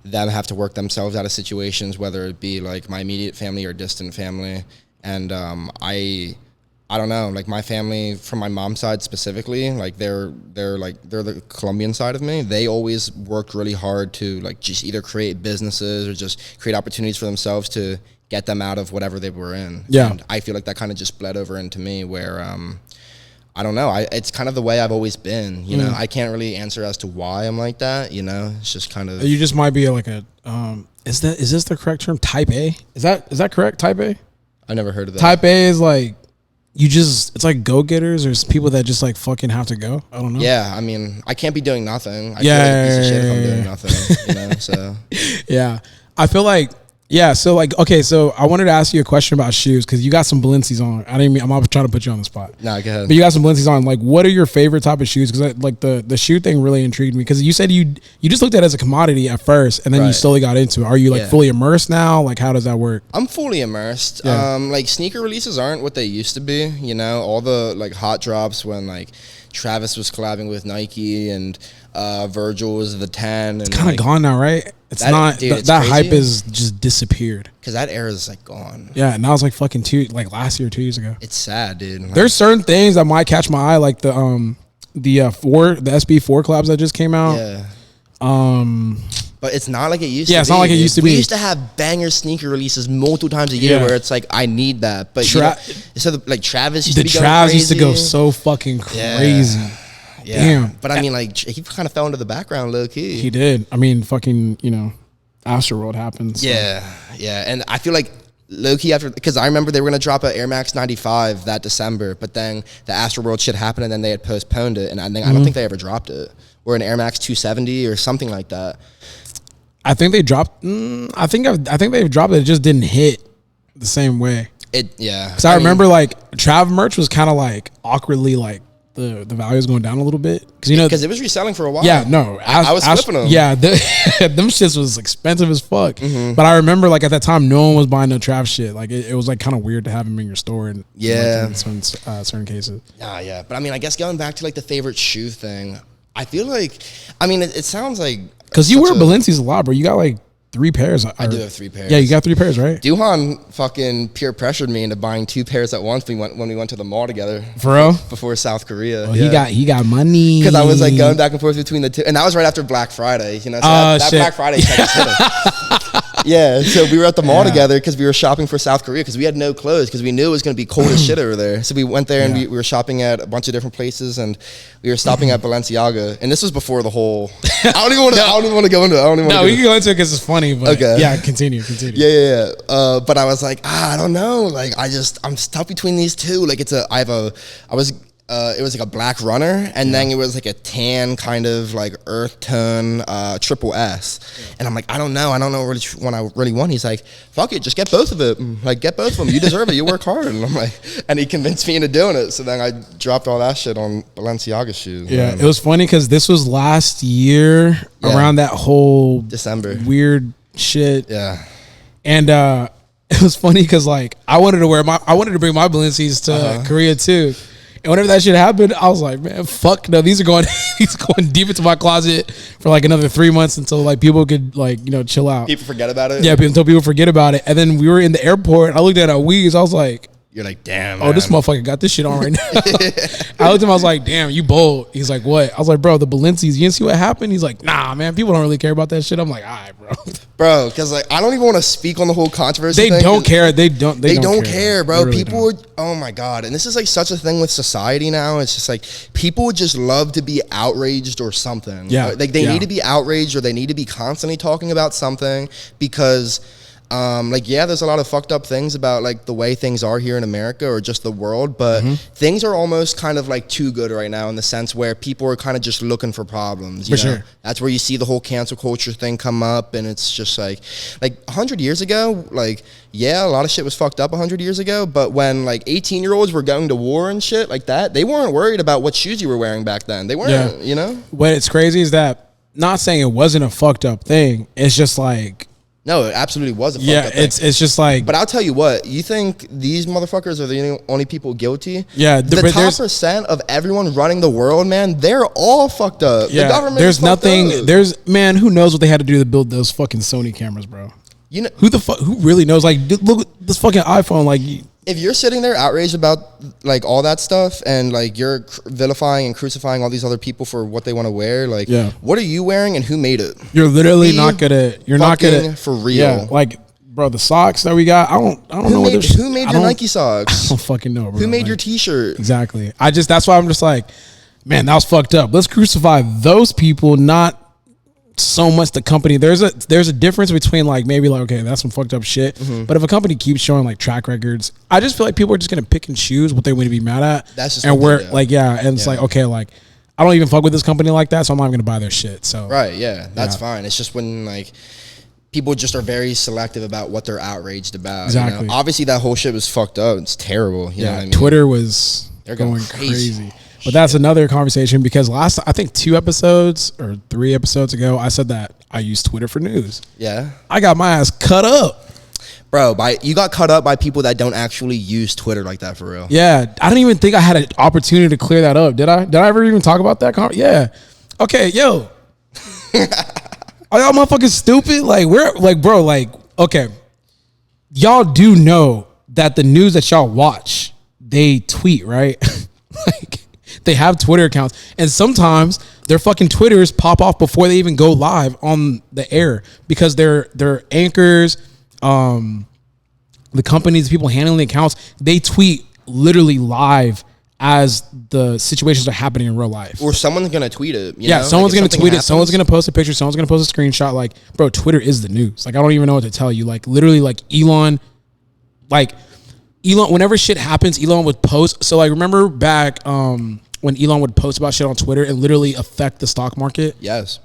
them have to work themselves out of situations, whether it be like my immediate family or distant family. And I don't know. Like my family, from my mom's side specifically, like they're the Colombian side of me. They always worked really hard to like just either create businesses or just create opportunities for themselves to get them out of whatever they were in. Yeah. And I feel like that kind of just bled over into me where, I don't know. It's kind of the way I've always been, you know. I can't really answer as to why I'm like that, you know. It's just kind of. You just might be like a, is this the correct term? Type A? Is that correct? Type A? I never heard of that. Type A is like, it's like go-getters, or it's people that just like fucking have to go. I don't know. Yeah. I mean, I can't be doing nothing. I feel like a piece of shit if I'm doing nothing, you know, so. Yeah. I feel like Yeah, so like, okay, so I wanted to ask you a question about shoes because you got some Balenci's on. I'm not trying to put you on the spot. No, go ahead. But you got some Balenci's on. Like, what are your favorite type of shoes? Because like the shoe thing really intrigued me because you said you just looked at it as a commodity at first and then you slowly got into it. Are you like fully immersed now? Like, how does that work? I'm fully immersed. Yeah. Like sneaker releases aren't what they used to be. You know, all the like hot drops when like Travis was collabing with Nike and Virgil was the 10. It's kind of gone now, right? It's not. That hype is just disappeared. Because that era is like gone. Yeah, and that was like fucking last year, 2 years ago. It's sad, dude. Like, there's certain things that might catch my eye, like the SB4 collabs that just came out. Yeah. But it's not like it used to be. Yeah, it's not like it used to be. We used to have banger sneaker releases multiple times a year where it's like, I need that. But like Travis used to be going Travis crazy. used to go so fucking crazy. Yeah. Damn. But I mean, like, he kind of fell into the background low key. He did. I mean, fucking, Astroworld happened. So. Yeah. Yeah. And I feel like low key because I remember they were going to drop an Air Max 95 that December, but then the Astroworld shit happened and then they had postponed it. And I don't think they ever dropped it. Or an Air Max 270 or something like that. I think they dropped. I think they've dropped it. It just didn't hit the same way. Because I remember like Trav merch was kind of like awkwardly like the value is going down a little bit because it was reselling for a while. Yeah, no, I was flipping them. Yeah, them shits was expensive as fuck. Mm-hmm. But I remember like at that time, no one was buying no Trav shit. Like it was like kind of weird to have him in your store and in certain cases. Yeah. But I mean, I guess going back to like the favorite shoe thing, I feel like, I mean, it sounds like because you wear Balenci's a lot, bro. You got like 3 pairs. I do have 3 pairs. Yeah, you got 3 pairs, right? Duhan fucking peer pressured me into buying 2 pairs at once when we went to the mall together. For real? Before South Korea. Oh, yeah. He got money. Because I was like going back and forth between the two. And that was right after Black Friday. So that Black Friday check is hitting. Yeah, so we were at the mall together because we were shopping for South Korea because we had no clothes because we knew it was going to be cold as shit over there. So we went there and we were shopping at a bunch of different places and we were stopping at Balenciaga. And this was before the whole. I don't even want to go into it. No, we can go into it because it's funny. But okay. Yeah, continue. Yeah. But I was like, I don't know. Like I'm stuck between these two. Like it was like a black runner and then it was like a tan kind of like earth tone triple S. And I'm like, I don't know which one I really want. He's like, fuck it, just get both of it. Like, get both of them. You deserve it. You work hard. And I'm like, and he convinced me into doing it. So then I dropped all that shit on Balenciaga shoes. Yeah, it was funny because this was last year around that whole December weird shit. Yeah. And it was funny because like I wanted to bring my Balenci's to Korea too. And whenever that shit happened, I was like, man, fuck no. These are going deep into my closet for like another 3 months until like people could like, chill out. People forget about it? Yeah, until people forget about it. And then we were in the airport. I looked at Wheeze. I was like, you're like, damn, man. This motherfucker got this shit on right now. I looked at him. I was like, damn, you bold. He's like, what? I was like, bro, the Balenci's. You didn't see what happened? He's like, nah, man. People don't really care about that shit. I'm like, all right, bro. Bro, because like I don't even want to speak on the whole controversy. They don't care. They don't care, bro. Really people, oh my god, and this is like such a thing with society now. It's just like people just love to be outraged or something. Yeah, like they need to be outraged or they need to be constantly talking about something because. There's a lot of fucked up things about like the way things are here in America or just the world, but things are almost kind of like too good right now in the sense where people are kind of just looking for problems. You know? Sure. That's where you see the whole cancel culture thing come up, and it's just like 100 years ago, like a lot of shit was fucked up 100 years ago, but when like 18-year-olds were going to war and shit like that, they weren't worried about what shoes you were wearing back then. They weren't, you know? What it's crazy is that not saying it wasn't a fucked up thing. It's just like. No, it absolutely was a fucked up thing. It's just like. But I'll tell you what, you think these motherfuckers are the only people guilty? Yeah. The top percent of everyone running the world, man, they're all fucked up. Yeah. The government there's is fucked nothing. up. Man, who knows what they had to do to build those fucking Sony cameras, bro? You know who really knows? Like, look at this fucking iPhone. Like, if you're sitting there outraged about like all that stuff and like you're vilifying and crucifying all these other people for what they want to wear, like, what are you wearing and who made it? You're literally not gonna. You're not gonna for real. Yeah, like, bro, the socks that we got. I don't know who made your Nike socks. I don't fucking know, bro. Who made your T-shirt? Exactly. That's why I'm just like, man, that was fucked up. Let's crucify those people, not so much the company. There's a difference between like maybe like, okay, that's some fucked up shit, but if a company keeps showing like track records, I just feel like people are just gonna pick and choose what they want to be mad at. That's just and we're like, and it's like, okay, like I don't even fuck with this company like that, so I'm not gonna buy their shit. So right, that's fine. It's just when like people just are very selective about what they're outraged about. Exactly. You know? Obviously, that whole shit was fucked up. It's terrible. You know what I mean? Twitter was going crazy. But that's another conversation because I think 2 episodes or 3 episodes ago, I said that I use Twitter for news. Yeah. I got my ass cut up. Bro, you got cut up by people that don't actually use Twitter like that for real. Yeah. I didn't even think I had an opportunity to clear that up. Did I? Did I ever even talk about that? Yeah. Okay, yo. Are y'all motherfucking stupid? Like, we're like, bro, like, okay. Y'all do know that the news that y'all watch, they tweet, right? Like, they have Twitter accounts, and sometimes their fucking Twitters pop off before they even go live on the air because they're anchors, the companies, people handling the accounts, they tweet literally live as the situations are happening in real life. Or someone's gonna tweet it. You know? Someone's gonna tweet it. Someone's gonna post a picture. Someone's gonna post a screenshot. Like, bro, Twitter is the news. Like, I don't even know what to tell you. Like, literally, like Elon, whenever shit happens, Elon would post. So, like, remember back when Elon would post about shit on Twitter and literally affect the stock market? Yes.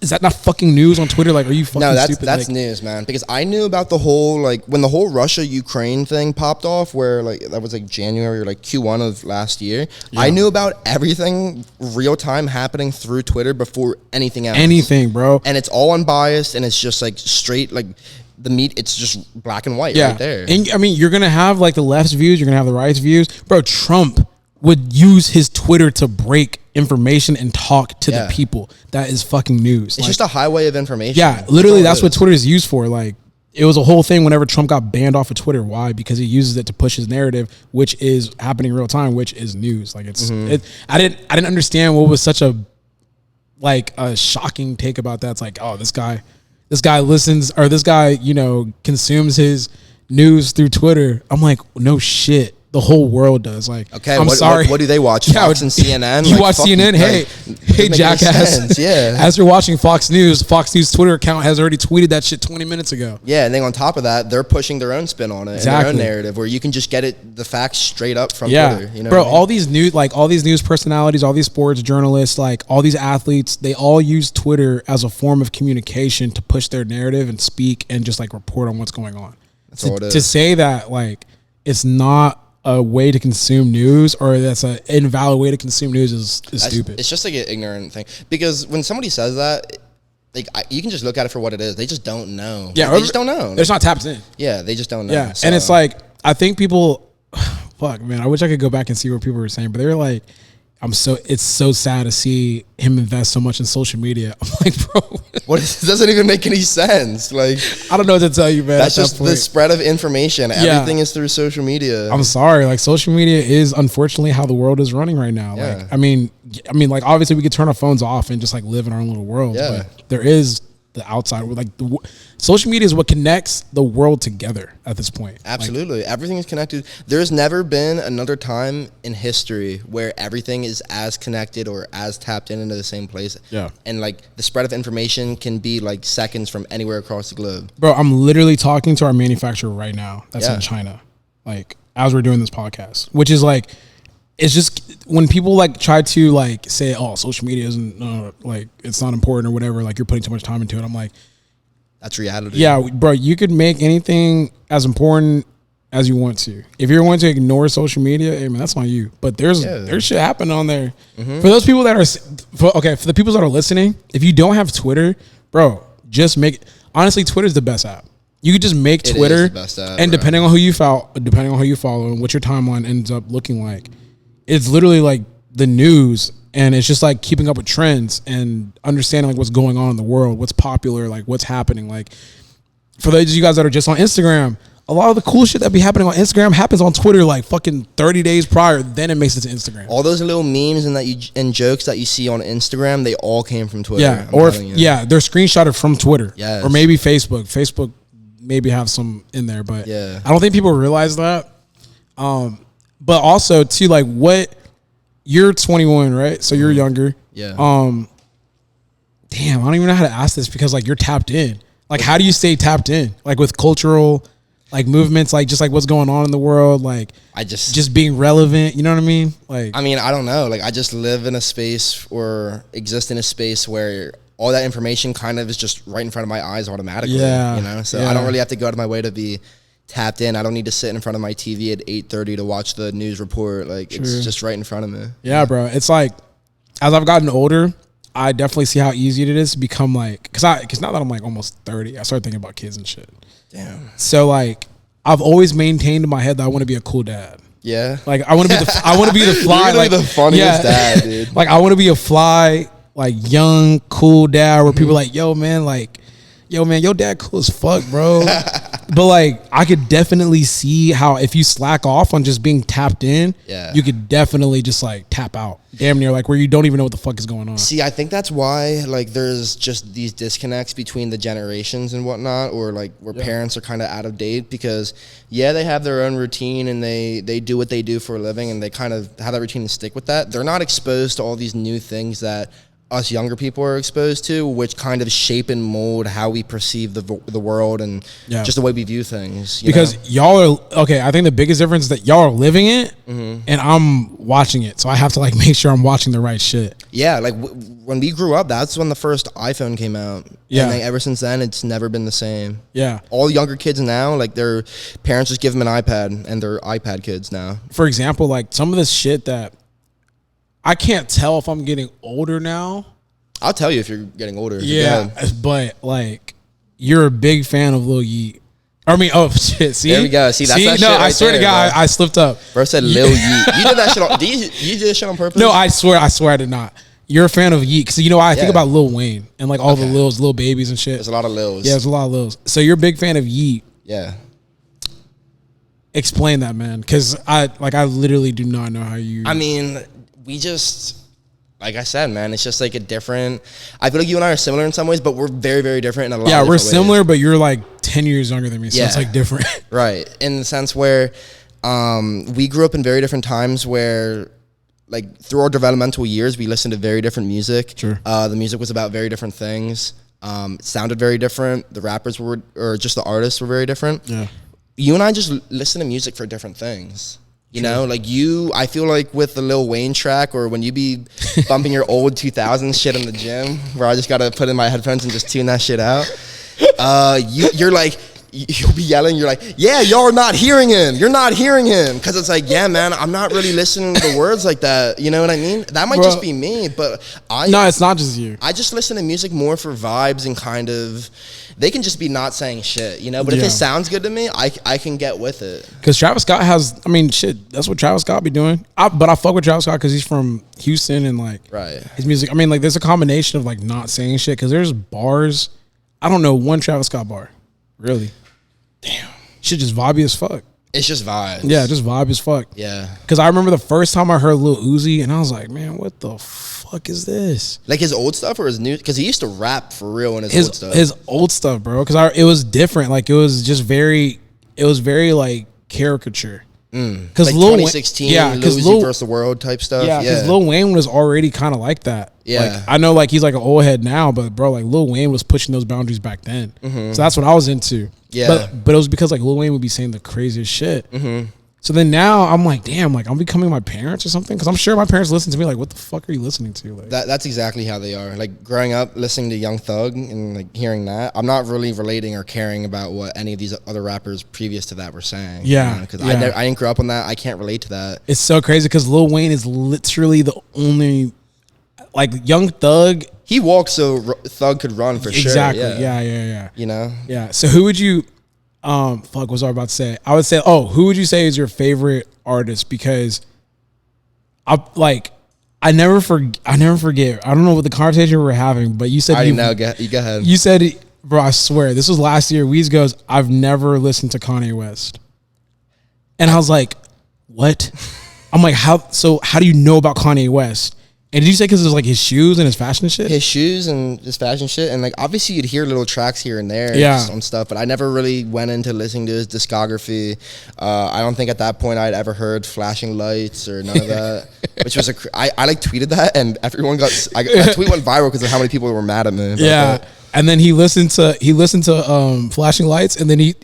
Is that not fucking news on Twitter? Like, are you fucking stupid? That's news, man. Because I knew about the whole, like, when the whole Russia-Ukraine thing popped off, where, like, that was, like, January or, like, Q1 of last year. Yeah. I knew about everything real-time happening through Twitter before anything else. Anything, bro. And it's all unbiased, and it's just, like, straight, like, the meat, it's just black and white right there. And, I mean, you're going to have, like, the left's views. You're going to have the right's views. Bro, Trump would use his Twitter to break information and talk to the people. That is fucking news. It's just a highway of information. Yeah, literally, that's what Twitter is used for. Like, it was a whole thing whenever Trump got banned off of Twitter. Why? Because he uses it to push his narrative, which is happening in real time, which is news. Like, it's I didn't understand what was such a shocking take about that. It's like, oh, this guy listens, or this guy, consumes his news through Twitter. I'm like, no shit. The whole world does. Like, okay, I'm sorry. What do they watch? Fox and CNN? You watch CNN? Hey, jackass. Yeah. As you're watching Fox News Twitter account has already tweeted that shit 20 minutes ago. Yeah, and then on top of that, they're pushing their own spin on it, and their own narrative, where you can just get the facts straight up from Twitter. You know, bro, all these news personalities, all these sports journalists, like all these athletes, they all use Twitter as a form of communication to push their narrative and speak and just like report on what's going on. That's all it is. To say that like it's not a way to consume news, or that's an invalid way to consume news is stupid. It's just like an ignorant thing, because when somebody says that, like, you can just look at it for what it is. They just don't know. Yeah, they just don't know. They're just not tapped in. Yeah, they just don't know. Yeah, so. And it's like, I think people, fuck, man, I wish I could go back and see what people were saying, but they were like, it's so sad to see him invest so much in social media. I'm like, bro, it doesn't even make any sense. Like, I don't know what to tell you, man. That's just the spread of information. Everything is through social media. I'm sorry. Like, social media is unfortunately how the world is running right now. Yeah. Like, I mean, like, obviously we could turn our phones off and just like live in our own little world. Yeah. But there is the outside, like social media is what connects the world together at this point. Absolutely. Like, everything is connected. There's never been another time in history where everything is as connected or as tapped into the same place. Yeah. And like the spread of information can be like seconds from anywhere across the globe. Bro, I'm literally talking to our manufacturer right now that's in China, like as we're doing this podcast, which is like, it's just when people like try to like say, oh, social media isn't like, it's not important or whatever, like you're putting too much time into it. I'm like, that's reality. Yeah, bro, you could make anything as important as you want to. If you're going to ignore social media, hey man, that's on you. But there's shit happening on there. Mm-hmm. For those people that are, for the people that are listening, if you don't have Twitter, bro, just honestly, Twitter's the best app. You could just make Twitter, the best app, and depending on who you follow and what your timeline ends up looking like, it's literally like the news, and it's just like keeping up with trends and understanding like what's going on in the world, what's popular, like what's happening. Like for those of you guys that are just on Instagram, a lot of the cool shit that be happening on Instagram happens on Twitter like fucking 30 days prior, then it makes it to Instagram. All those little memes and jokes that you see on Instagram, they all came from Twitter. Yeah, they're screenshotted from Twitter. Yes. Or maybe Facebook. Facebook maybe have some in there, but yeah. I don't think people realize that. But also too, like, you're 21, right? So you're younger. Yeah. Damn, I don't even know how to ask this because like you're tapped in. Like, how do you stay tapped in? Like with cultural, like movements, like just like what's going on in the world, like just being relevant. You know what I mean? Like, I mean, I don't know. Like, I just live in a space or exist in a space where all that information kind of is just right in front of my eyes automatically. Yeah. You know, so I don't really have to go out of my way to be tapped in. I don't need to sit in front of my TV at 8:30 to watch the news report. Like it's just right in front of me. Yeah, bro. It's like as I've gotten older, I definitely see how easy it is to become like, because now that I'm like almost 30, I started thinking about kids and shit. Damn. So like I've always maintained in my head that I want to be a cool dad. Yeah. Like I want to be the fly. You're like the funniest dad, dude. Like I want to be a fly, like young, cool dad where people are like, yo man, your dad cool as fuck, bro. But like I could definitely see how if you slack off on just being tapped in, you could definitely just like tap out. Damn near like where you don't even know what the fuck is going on. See, I think that's why like there's just these disconnects between the generations and whatnot, or like where parents are kind of out of date because they have their own routine and they do what they do for a living and they kind of have that routine and stick with that. They're not exposed to all these new things that us younger people are exposed to, which kind of shape and mold how we perceive the world and just the way we view things. Because y'all are, okay, I think the biggest difference is that y'all are living it and I'm watching it. So I have to like make sure I'm watching the right shit. Yeah, like when we grew up, that's when the first iPhone came out. Yeah. And like, ever since then, it's never been the same. Yeah. All younger kids now, like their parents just give them an iPad and they're iPad kids now. For example, like some of this shit that I can't tell if I'm getting older now. I'll tell you if you're getting older. Yeah, but like you're a big fan of Lil Yeet. I mean, oh shit. See, there we go. See, that's that shit I right swear there, to God, I slipped up. Bro said Lil Yeet. You did that shit on. You did that shit on purpose? No, I swear I did not. You're a fan of Yeet, because I think about Lil Wayne and like all the Lil Babies and shit. There's a lot of Lils. Yeah, there's a lot of Lils. So you're a big fan of Yeet. Yeah. Explain that, man, because I literally do not know how you. I mean, we just. Like I said, man, it's just like a different. I feel like you and I are similar in some ways, but we're very, very different in a lot. Yeah, of we're different similar, ways. but you're like 10 years younger than me, so it's like different. Right, in the sense where we grew up in very different times where, like, through our developmental years, we listened to very different music. Sure. The music was about very different things. It sounded very different. The rappers were, or just the artists were very different. Yeah. You and I just listen to music for different things. You know, like I feel like with the Lil Wayne track, or when you be bumping your old 2000s shit in the gym, where I just got to put in my headphones and just tune that shit out, you're like, you'll be yelling, you're like, yeah, y'all are not hearing him. You're not hearing him. Because it's like, yeah, man, I'm not really listening to the words like that. You know what I mean? That might just be me, but no, it's not just you. I just listen to music more for vibes and kind of, they can just be not saying shit, you know? But if it sounds good to me, I can get with it. Because Travis Scott has, I mean, shit, that's what Travis Scott be doing. But I fuck with Travis Scott because he's from Houston and like his music. I mean, like there's a combination of like not saying shit because there's bars. I don't know one Travis Scott bar. Really. Damn. Shit just vibey as fuck. It's just vibes. Yeah, just vibe as fuck. Yeah. Because I remember the first time I heard Lil Uzi and I was like, man, what the fuck is this? Like his old stuff or his new? Because he used to rap for real in his old stuff. His old stuff, bro. Because it was different. Like it was very like caricature. Because like Lil 2016, Lil Uzi versus the world type stuff. Yeah, because Lil Wayne was already kind of like that. Yeah, like, I know like he's like an old head now, but bro, like Lil Wayne was pushing those boundaries back then. So that's what I was into. Yeah, but it was because like Lil Wayne would be saying the craziest shit. So then now I'm like, damn, like I'm becoming my parents or something, because I'm sure my parents listen to me like, what the fuck are you listening to? Like that's exactly how they are. Like growing up listening to Young Thug and like hearing that, I'm not really relating or caring about what any of these other rappers previous to that were saying. Yeah, because I didn't grow up on that. I can't relate to that. It's so crazy because Lil Wayne is literally the only, like Young Thug. He walked so Thug could run for sure. Exactly. Yeah. You know. Yeah. So who would you? Fuck, what was I about to say? I would say, who would you say is your favorite artist? Because I never forget. I don't know what the conversation we were having, but you said I know. Go ahead. You said, bro, I swear this was last year. Wheeze goes, I've never listened to Kanye West, and I was like, what? I'm like, how do you know about Kanye West? And did you say because it was like his shoes and his fashion shit? His shoes and his fashion shit. And like obviously you'd hear little tracks here and there on stuff, but I never really went into listening to his discography. I don't think at that point I'd ever heard Flashing Lights or none of that, which was I like tweeted that and everyone my tweet went viral because of how many people were mad at me about that. And then he listened to Flashing Lights, and then he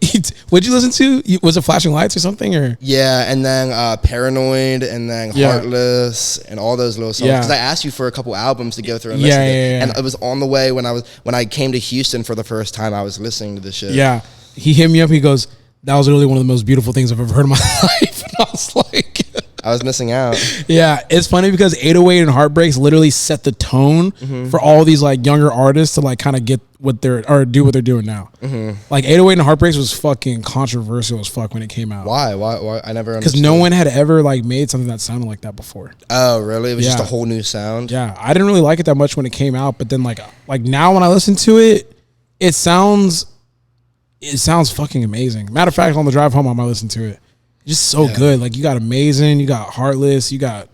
what'd you listen to? Was it Flashing Lights or something? Or yeah, and then Paranoid, and then Heartless, and all those little songs. Because I asked you for a couple albums to go through and listen to, and it was on the way when I came to Houston for the first time. I was listening to this shit. Yeah, he hit me up. He goes, "That was literally one of the most beautiful things I've ever heard in my life." And I was like, I was missing out. Yeah, it's funny because 808 and Heartbreaks literally set the tone for all these like younger artists to like kind of get what do what they're doing now. Like 808 and Heartbreaks was fucking controversial as fuck when it came out. Why? I never understood. Because no one had ever like made something that sounded like that before. Oh, really? It was just a whole new sound? Yeah, I didn't really like it that much when it came out, but then like now when I listen to it, it sounds fucking amazing. Matter of fact, on the drive home, I might listen to it. Just so good. Like you got Amazing, you got Heartless, you got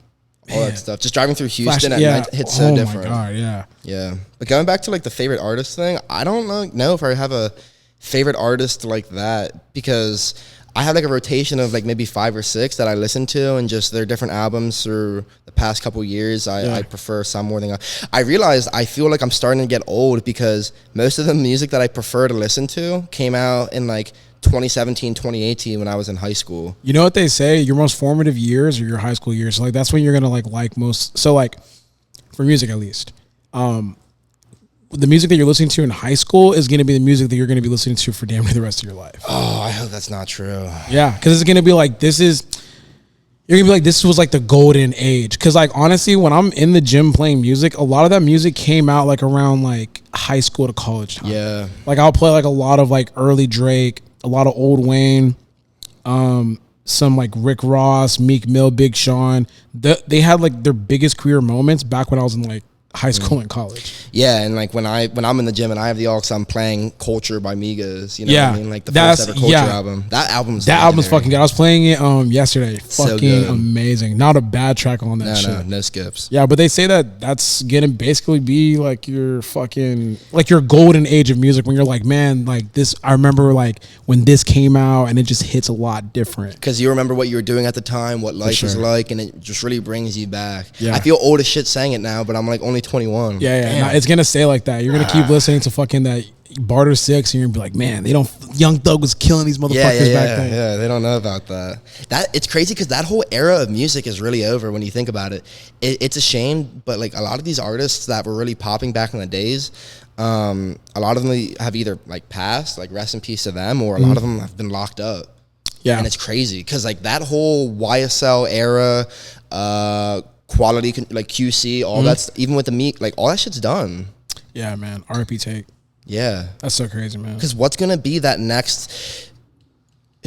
all that stuff. Just driving through Houston at night hits so different. Oh my God, yeah. Yeah. But going back to like the favorite artist thing, I don't know if I have a favorite artist like that, because I have like a rotation of like maybe 5 or 6 that I listen to, and just their different albums through the past couple years. I prefer some more than others. I realized I feel like I'm starting to get old, because most of the music that I prefer to listen to came out in like 2017, 2018 when I was in high school. You know what they say? Your most formative years are your high school years. So like that's when you're gonna like most. So like for music at least, the music that you're listening to in high school is gonna be the music that you're gonna be listening to for damn near the rest of your life. Oh, I hope that's not true. Yeah, because it's gonna be like you're gonna be like, this was like the golden age. Because like honestly, when I'm in the gym playing music, a lot of that music came out like around like high school to college time. Yeah, like I'll play like a lot of like early Drake, a lot of old Wayne, some like Rick Ross, Meek Mill, Big Sean. They had like their biggest career moments back when I was in like high school and college. Yeah, and like when I'm in the gym and I have the aux, I'm playing Culture by Migos. You know what I mean? Like the first ever Culture album. That album's fucking good. I was playing it yesterday. Fucking amazing. Not a bad track on that shit. No skips. Yeah, but they say that that's gonna basically be like your fucking like your golden age of music, when you're like, man, like this. I remember like when this came out, and it just hits a lot different because you remember what you were doing at the time, what life was like, and it just really brings you back. Yeah. I feel old as shit saying it now, but I'm like only 21. Yeah. No, it's gonna stay like that. You're gonna keep listening to fucking that Barter 6, and you're gonna be like, man, Young Thug was killing these motherfuckers back then. Yeah, they don't know about that. It's crazy because that whole era of music is really over when you think about it. It's a shame, but like a lot of these artists that were really popping back in the days, a lot of them have either like passed, like rest in peace to them, or a lot of them have been locked up. Yeah, and it's crazy because like that whole YSL era, quality like QC, all that's even with the meat, like all that shit's done. Yeah, man. R.I.P. Take. Yeah, that's so crazy, man. Because what's gonna be that next?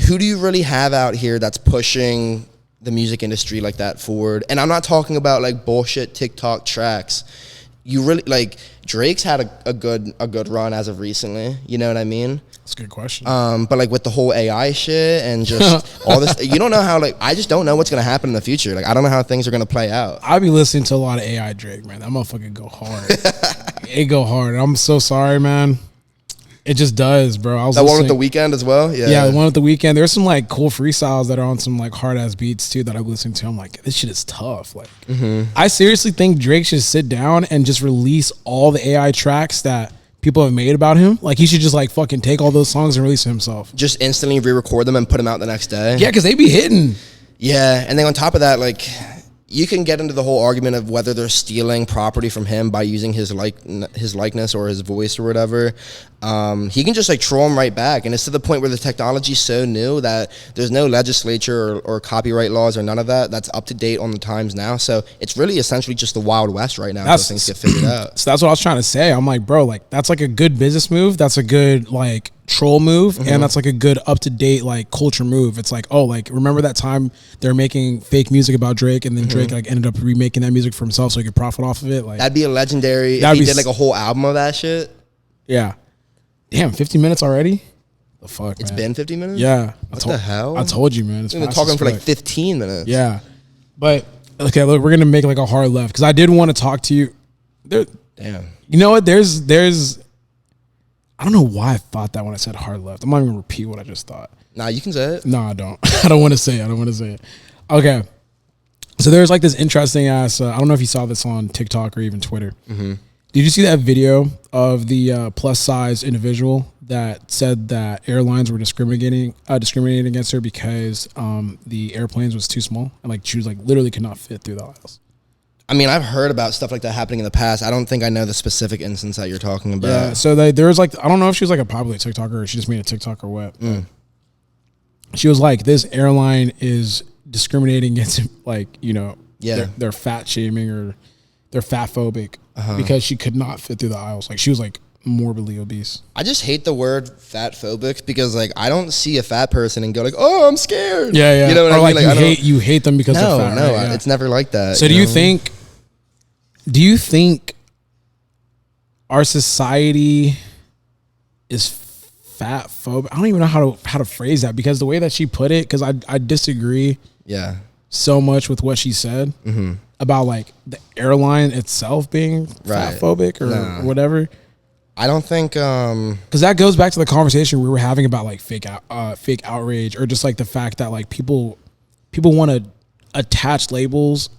Who do you really have out here that's pushing the music industry like that forward? And I'm not talking about like bullshit TikTok tracks. You really like Drake's had a good run as of recently. You know what I mean? That's a good question. But like with the whole AI shit and just all this, you don't know how, like, I just don't know what's gonna happen in the future. Like, I don't know how things are gonna play out. I'll be listening to a lot of AI Drake, man. That motherfucker go hard. It go hard. I'm so sorry, man. It just does, bro. I was that one with the Weeknd as well. Yeah, the one with the Weeknd. There's some like cool freestyles that are on some like hard ass beats too that I'm listening to. I'm like, this shit is tough. Like, I seriously think Drake should sit down and just release all the AI tracks that people have made about him. Like, he should just like fucking take all those songs and release them himself. Just instantly re-record them and put them out the next day. Yeah, because they be hitting. Yeah, and then on top of that, like, you can get into the whole argument of whether they're stealing property from him by using his likeness or his voice or whatever. He can just like troll him right back, and it's to the point where the technology's so new that there's no legislature or copyright laws or none of that that's up to date on the times now. So it's really essentially just the Wild West right now until things get figured out. So that's what I was trying to say. I'm like, bro, like that's like a good business move. That's a good like troll move, and that's like a good up to date like culture move. It's like, oh, like remember that time they were making fake music about Drake, and then Drake like ended up remaking that music for himself so he could profit off of it. Like, that'd be a legendary if he did like a whole album of that shit. Yeah. Damn, 50 minutes already? The fuck, It's man. been 50 minutes? Yeah. What the hell? I told you, man. We've been talking for like 15 minutes. Yeah. But, okay, look, we're going to make like a hard left because I did want to talk to you. Damn. You know what? There's I don't know why I thought that when I said hard left. I'm not even going to repeat what I just thought. Nah, you can say it. No, I don't. I don't want to say it. Okay. So there's like this interesting ass, I don't know if you saw this on TikTok or even Twitter. Did you see that video of the plus size individual that said that airlines were discriminating against her because the airplanes was too small and like she was like literally could not fit through the aisles? I mean, I've heard about stuff like that happening in the past. I don't think I know the specific instance that you're talking about. Yeah, so there was like, I don't know if she was like a popular TikToker or she just made a TikTok or what. She was like, this airline is discriminating against, like, you know, they're fat shaming or they're fat phobic because she could not fit through the aisles. Like, she was like morbidly obese. I just hate the word fat phobic because like I don't see a fat person and go like, oh, I'm scared. Yeah. You know what or I mean? Like you hate them because they're fat. No, right? it's never like that. So do you think our society is fat phobic? I don't even know how to phrase that because the way that she put it, because I disagree so much with what she said about like the airline itself being fat phobic or whatever. I don't think because that goes back to the conversation we were having about like fake outrage or just like the fact that like people want to attach labels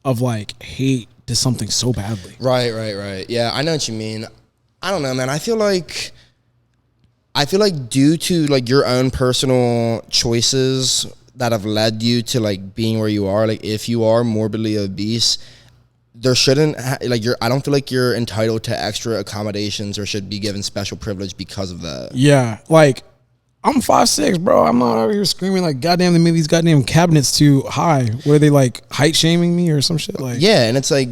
of like hate to something so badly. Right. Yeah, I know what you mean. I don't know, man. I feel like due to like your own personal choices that have led you to like being where you are, like if you are morbidly obese, there shouldn't I don't feel like you're entitled to extra accommodations or should be given special privilege because of that. Yeah, like I'm 5'6", bro. I'm not over here screaming like, goddamn, they made these goddamn cabinets too high. Were they like height shaming me or some shit? Like, yeah, and it's like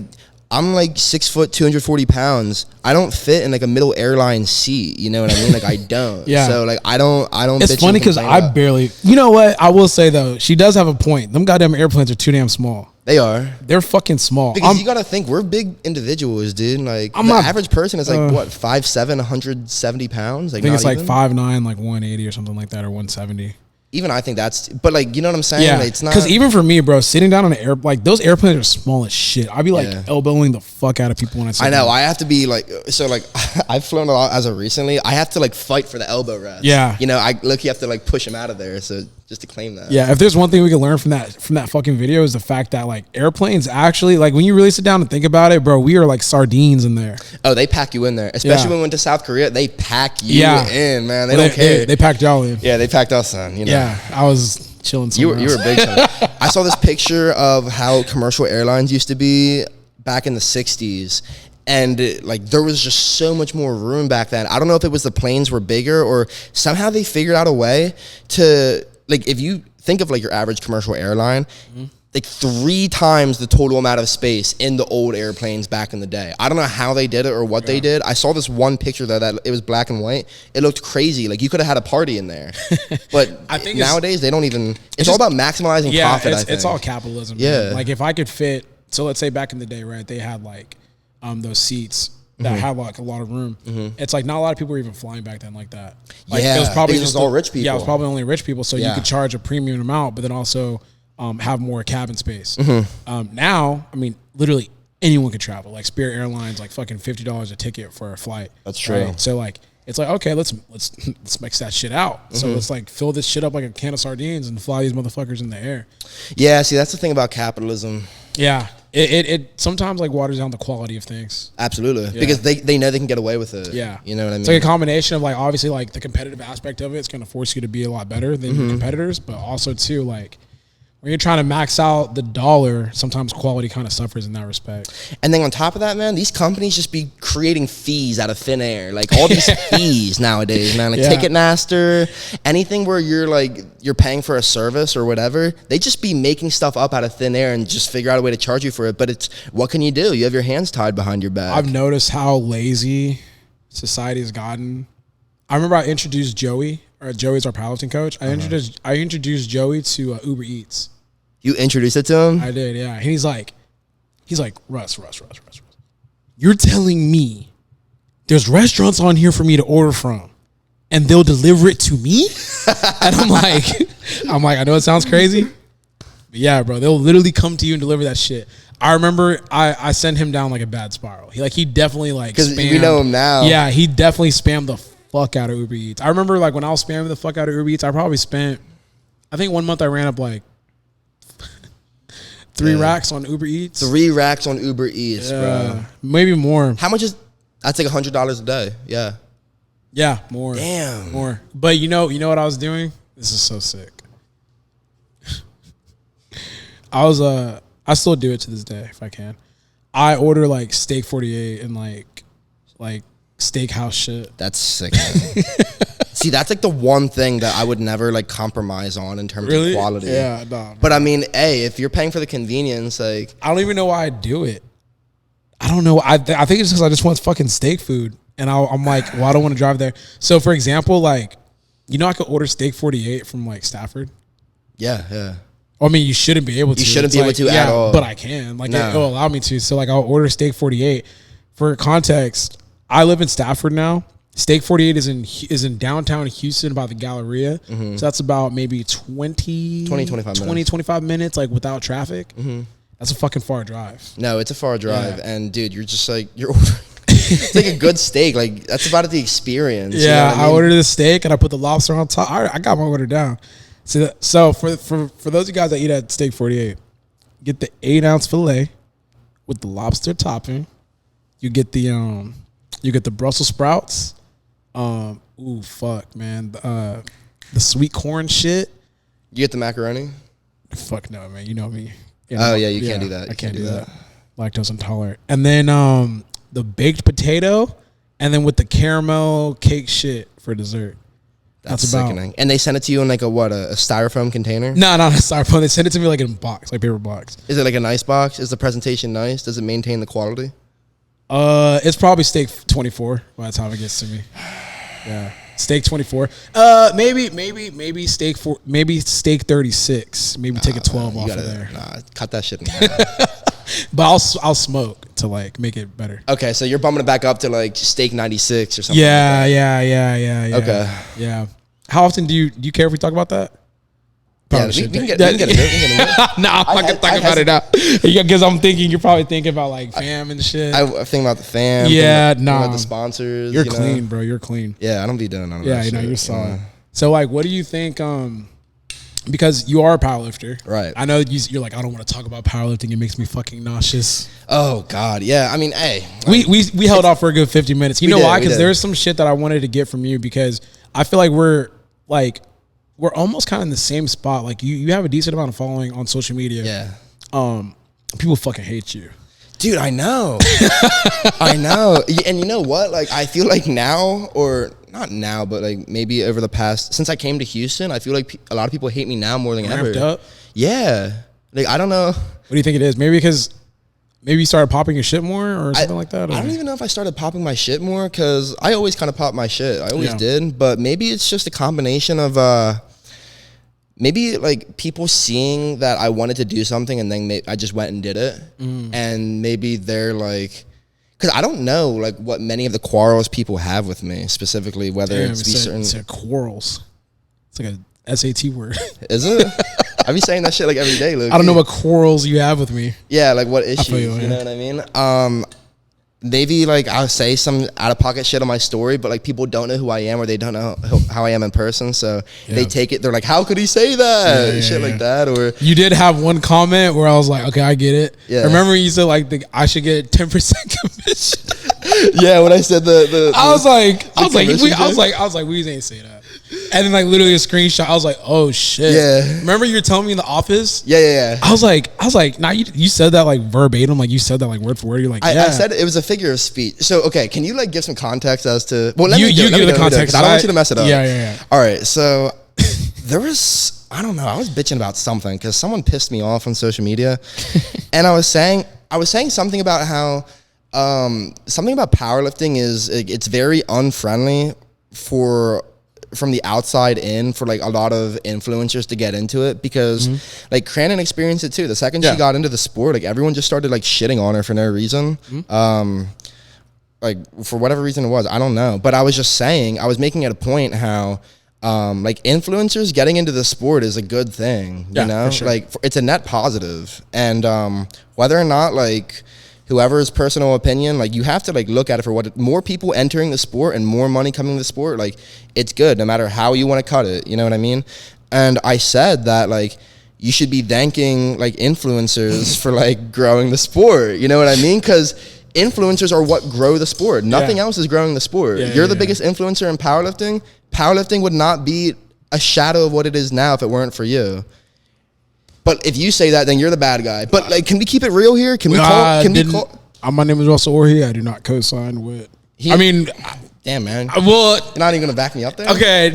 I'm like 6 foot, 240 pounds. I don't fit in like a middle airline seat. You know what I mean? Like I don't. Yeah. So like I don't. It's funny because I barely. You know what? I will say though, she does have a point. Them goddamn airplanes are too damn small. They are. They're fucking small. Because you gotta think we're big individuals, dude. Like the average person is like what 5'7", 170 pounds. Like I think it's like 5'9", like 180 or something like that, or 170. Even I think that's, but like, you know what I'm saying? Yeah, like, it's not. Because even for me, bro, sitting down on an like those airplanes are small as shit. I'd be like elbowing the fuck out of people when I sit I know. down. I have to be like, so like, I've flown a lot as of recently. I have to like fight for the elbow rest. Yeah. You know, I look, you have to like push them out of there. So just to claim that. Yeah. If there's one thing we can learn from that fucking video is the fact that like airplanes actually, like when you really sit down and think about it, bro, we are like sardines in there. Oh, they pack you in there. Especially when we went to South Korea, they pack you in, man. They don't care. They packed y'all in. Yeah, they packed us in, you know. Yeah. I was chilling somewhere You were big time. I saw this picture of how commercial airlines used to be back in the 60s. And like there was just so much more room back then. I don't know if it was the planes were bigger or somehow they figured out a way to, like, if you think of like your average commercial airline, like 3 times the total amount of space in the old airplanes back in the day. I don't know how they did it or what they did. I saw this one picture though that it was black and white. It looked crazy. Like you could have had a party in there. But I think nowadays they don't even. It's all about maximizing profit. I think it's all capitalism. Yeah. Man. Like if I could fit. So let's say back in the day, right? They had like those seats that had like a lot of room. It's like not a lot of people were even flying back then like that. Like it was probably just all rich people. Yeah, it was probably only rich people. So you could charge a premium amount, but then also have more cabin space. Now, I mean, literally anyone could travel. Like Spirit Airlines, like fucking $50 a ticket for a flight. That's true. Right? So like, it's like, okay, let's mix that shit out. So let's like fill this shit up like a can of sardines and fly these motherfuckers in the air. Yeah, see, that's the thing about capitalism. Yeah, it sometimes like waters down the quality of things. Absolutely, because they know they can get away with it. Yeah, you know what I mean. It's like a combination of like obviously like the competitive aspect of it. It's going to force you to be a lot better than your competitors, but also too like when you're trying to max out the dollar, sometimes quality kind of suffers in that respect. And then on top of that, man, these companies just be creating fees out of thin air. Like all these fees nowadays, man. Like Ticketmaster, anything where you're paying for a service or whatever, they just be making stuff up out of thin air and just figure out a way to charge you for it. But it's, what can you do? You have your hands tied behind your back. I've noticed how lazy society has gotten. I remember I introduced Joey. Joey's our powerlifting coach. I introduced Joey to Uber Eats. You introduced it to him? I did, yeah. And he's like, Russ. You're telling me there's restaurants on here for me to order from, and they'll deliver it to me? And I'm like, I know it sounds crazy, but yeah, bro, they'll literally come to you and deliver that shit. I remember I sent him down like a bad spiral. He definitely like because we know him now. Yeah, he definitely spammed the fuck out of Uber Eats. I remember like when I was spamming the fuck out of Uber Eats, I probably spent, I think 1 month I ran up like 3 racks on Uber Eats. 3 racks on Uber Eats, bro. Maybe more. How much is That's like $100 a day. Yeah. Yeah, more. Damn. More. But you know what I was doing? This is so sick. I still do it to this day if I can. I order like steak 48 and like steakhouse shit. That's sick. Man. See, that's like the one thing that I would never like compromise on in terms of quality. Yeah, no. But I mean, hey, if you're paying for the convenience, like I don't even know why I do it. I don't know. I think it's because I just want fucking steak food, and I'm like, well, I don't want to drive there. So for example, like, I could order steak 48 from like Stafford. Yeah. I mean, you shouldn't be able to. You shouldn't be able to at all. But I can. Like, it'll allow me to. So, like, I'll order steak 48. For context, I live in Stafford now. Steak 48 is in downtown Houston by the Galleria. Mm-hmm. So that's about maybe 25 minutes, like, without traffic. Mm-hmm. That's a fucking far drive. No, it's a far drive. Yeah. And, dude, you're just like, it's like a good steak. Like, that's about the experience. Yeah, you know what I mean? I ordered the steak and I put the lobster on top. I got my order down. So for those of you guys that eat at Steak 48, get the 8-ounce filet with the lobster topping. You get the Brussels sprouts. Ooh, fuck, man. The sweet corn shit. You get the macaroni? Fuck no, man. You know me. You can't do that. I can't do that. Lactose intolerant. And then the baked potato, and then with the caramel cake shit for dessert. That's sickening. And they send it to you in like a styrofoam container? No, not a styrofoam. They send it to me like in a box, like paper box. Is it like a nice box? Is the presentation nice? Does it maintain the quality? It's probably steak 24 by the time it gets to me. Yeah, steak 24. Maybe steak steak 36. Maybe take a 12 off of there. Nah, cut that shit in half. But I'll smoke to like make it better. Okay, so you're bumping it back up to like steak 96 or something. Yeah, like that. Yeah. Okay. Yeah. How often do you care if we talk about that? Yeah, we can get it. No, I'm not gonna talk about it now because I'm thinking you're probably thinking about like fam and shit. I think about the fam. Yeah, about the sponsors. You're clean, bro. You're clean. Yeah, I don't be doing none of that. Yeah, you're solid. So like, what do you think? Because you are a powerlifter, right? I know you're like, I don't want to talk about powerlifting. It makes me fucking nauseous. Oh God, yeah. I mean, hey, like, we held off for a good 50 minutes. You know why? Because there's some shit that I wanted to get from you because I feel like we're almost kind of in the same spot. Like you have a decent amount of following on social media. Yeah. People fucking hate you. Dude, I know. I know. And you know what? Like, I feel like now, or not now, but like maybe over the past, since I came to Houston, I feel like a lot of people hate me now more than Ramped ever. Up? Yeah. Like, I don't know. What do you think it is? Maybe because you started popping your shit more or something like that? Or? I don't even know if I started popping my shit more because I always kind of pop my shit. I always did. But maybe it's just a combination of maybe like people seeing that I wanted to do something and then I just went and did it. And maybe they're like, because I don't know like what many of the quarrels people have with me specifically, whether it's certain. It's quarrels. It's like a SAT word. Is it? I be saying that shit like every day, Luke. I don't know what quarrels you have with me. Yeah, like what issues, you know what I mean? Maybe like I'll say some out of pocket shit on my story, but like people don't know who I am or they don't know how I am in person. So they take it. They're like, how could he say that? Shit like that. Or you did have one comment where I was like, okay, I get it. Yeah. Remember you said like I should get 10% commission. Yeah. When I said I was like, Wheeze ain't say that. And then like literally a screenshot, I was like, oh shit. Yeah. Remember you were telling me in the office? Yeah. I was like, nah, you said that like verbatim, like you said that like word for word. You're like, I said it was a figure of speech. So okay, can you like give some context as to? Well, let me give the context. I don't want you to mess it up. Yeah. All right, so there was, I don't know, I was bitching about something because someone pissed me off on social media, and I was saying something about how something about powerlifting is it's very unfriendly from the outside in for like a lot of influencers to get into it because like Cranon experienced it too. The second she got into the sport, like everyone just started like shitting on her for no reason. Like for whatever reason it was, I don't know. But I was just saying, I was making it a point how like influencers getting into the sport is a good thing, you know? For sure. Like it's a net positive. And whether or not like whoever's personal opinion, like you have to like look at it for what more people entering the sport and more money coming to the sport, like it's good no matter how you want to cut it, you know what I mean? And I said that like you should be thanking like influencers for like growing the sport, you know what I mean? Because influencers are what grow the sport. Nothing else is growing the sport. You're the biggest influencer in powerlifting. Powerlifting would not be a shadow of what it is now if it weren't for you. But if you say that, then you're the bad guy. But like, can we keep it real here? Can we call? My name is Russell Orhe. I do not co-sign with. Damn, man. Well, you're not even gonna back me up there. Okay,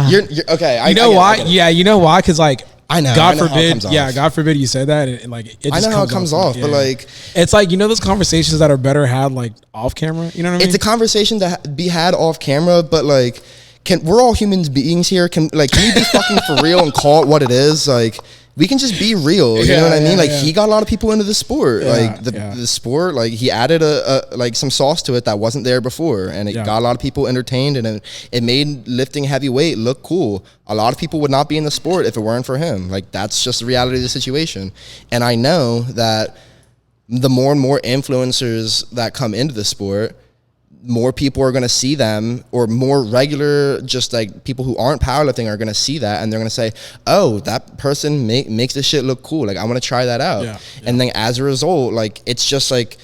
you're okay. You know why? Yeah, you know why? Because like, I know. God forbid. Yeah, God forbid you said that, and like, it just I know how it comes off, but like, it's like, you know, those conversations that are better had like off camera. You know what I mean? It's a conversation to be had off camera, but like, we're all human beings here. Can we be fucking for real and call it what it is? Like, we can just be real. You know what I mean? Like, he got a lot of people into the sport. The sport, like, he added like some sauce to it that wasn't there before, and it got a lot of people entertained, and it made lifting heavy weight look cool. A lot of people would not be in the sport if it weren't for him. Like, that's just the reality of the situation. And I know that the more and more influencers that come into the sport, more people are going to see them, or more regular, just like people who aren't powerlifting are going to see that, and they're going to say, oh, that person makes this shit look cool. Like, I want to try that out. And then as a result, like, it's just like,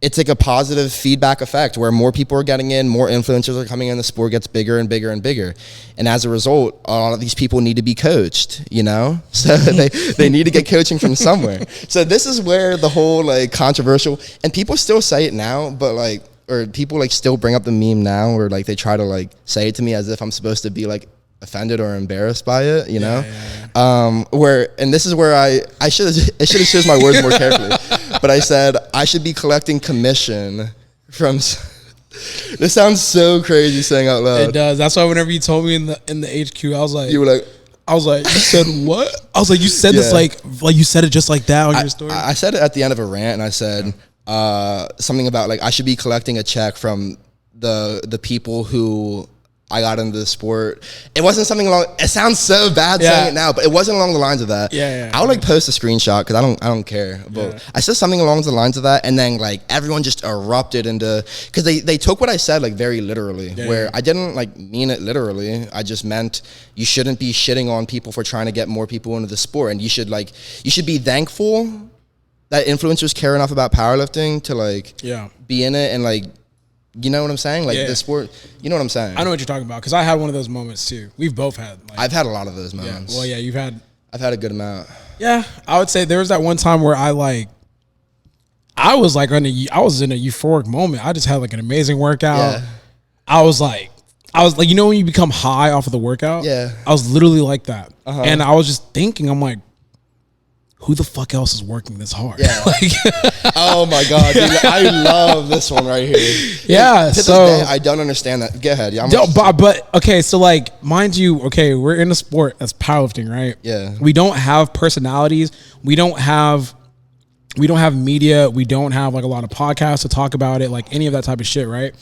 it's like a positive feedback effect where more people are getting in, more influencers are coming in, the sport gets bigger and bigger and bigger. And as a result, a lot of these people need to be coached, you know? So they need to get coaching from somewhere. So this is where the whole like controversial, and people still say it now, but like, or people like still bring up the meme now, or like they try to like say it to me as if I'm supposed to be like offended or embarrassed by it, you know? And this is where I should have chosen my words more carefully, but I said I should be collecting commission from. This sounds so crazy saying out loud. It does. That's why whenever you told me in the HQ, I was like, you were like, I was like, you said what? I was like, you said this like you said it just like that on your story. I said it at the end of a rant, and I said something about like I should be collecting a check from the people who I got into the sport. It wasn't something along. It sounds so bad saying it now, but it wasn't along the lines of that. I would like post a screenshot because I don't care. But I said something along the lines of that, and then like everyone just erupted into, because they took what I said like very literally. Where I didn't like mean it literally. I just meant you shouldn't be shitting on people for trying to get more people into the sport, and you should be thankful that influencers care enough about powerlifting to like be in it, and like, you know what I'm saying? Like the sport, you know what I'm saying? I know what you're talking about, because I had one of those moments too. We've both had. Like, I've had a lot of those moments. Well, you've had. I've had a good amount. Yeah, I would say there was that one time where I was like I was in a euphoric moment. I just had like an amazing workout. I was like, you know when you become high off of the workout? I was literally like that. And I was just thinking, I'm like, who the fuck else is working this hard? Oh my God, dude, I love this one right here. To this day, I don't understand that. Go ahead. But okay, so like, mind you, okay, we're in a sport that's powerlifting, right? We don't have personalities. We don't have media. We don't have like a lot of podcasts to talk about it, like any of that type of shit, right?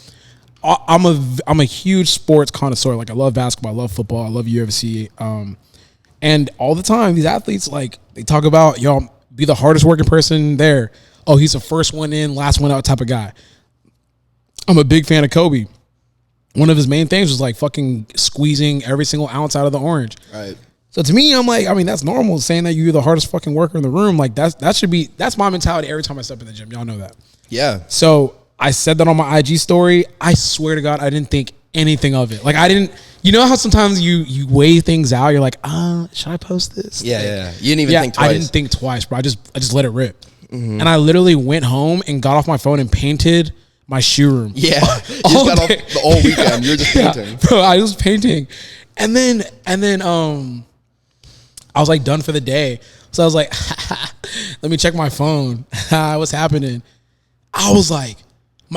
I'm a huge sports connoisseur. Like, I love basketball, I love football, I love UFC. And all the time, these athletes, like, they talk about, y'all be the hardest working person there. Oh, he's the first one in, last one out type of guy. I'm a big fan of Kobe. One of his main things was like fucking squeezing every single ounce out of the orange. Right. So to me, I'm like, I mean, that's normal, saying that you're the hardest fucking worker in the room. Like, that's my mentality every time I step in the gym. Y'all know that. Yeah. So I said that on my IG story. I swear to God, I didn't think anything of it. Like, I didn't. You know how sometimes you weigh things out. You're like, should I post this? You didn't even think twice. I didn't think twice, bro. I just let it rip. And I literally went home and got off my phone and painted my shoe room. You just got off the whole weekend. You're just painting. Bro, I was painting. And then I was like done for the day. So I was like, let me check my phone. What's happening? I was like,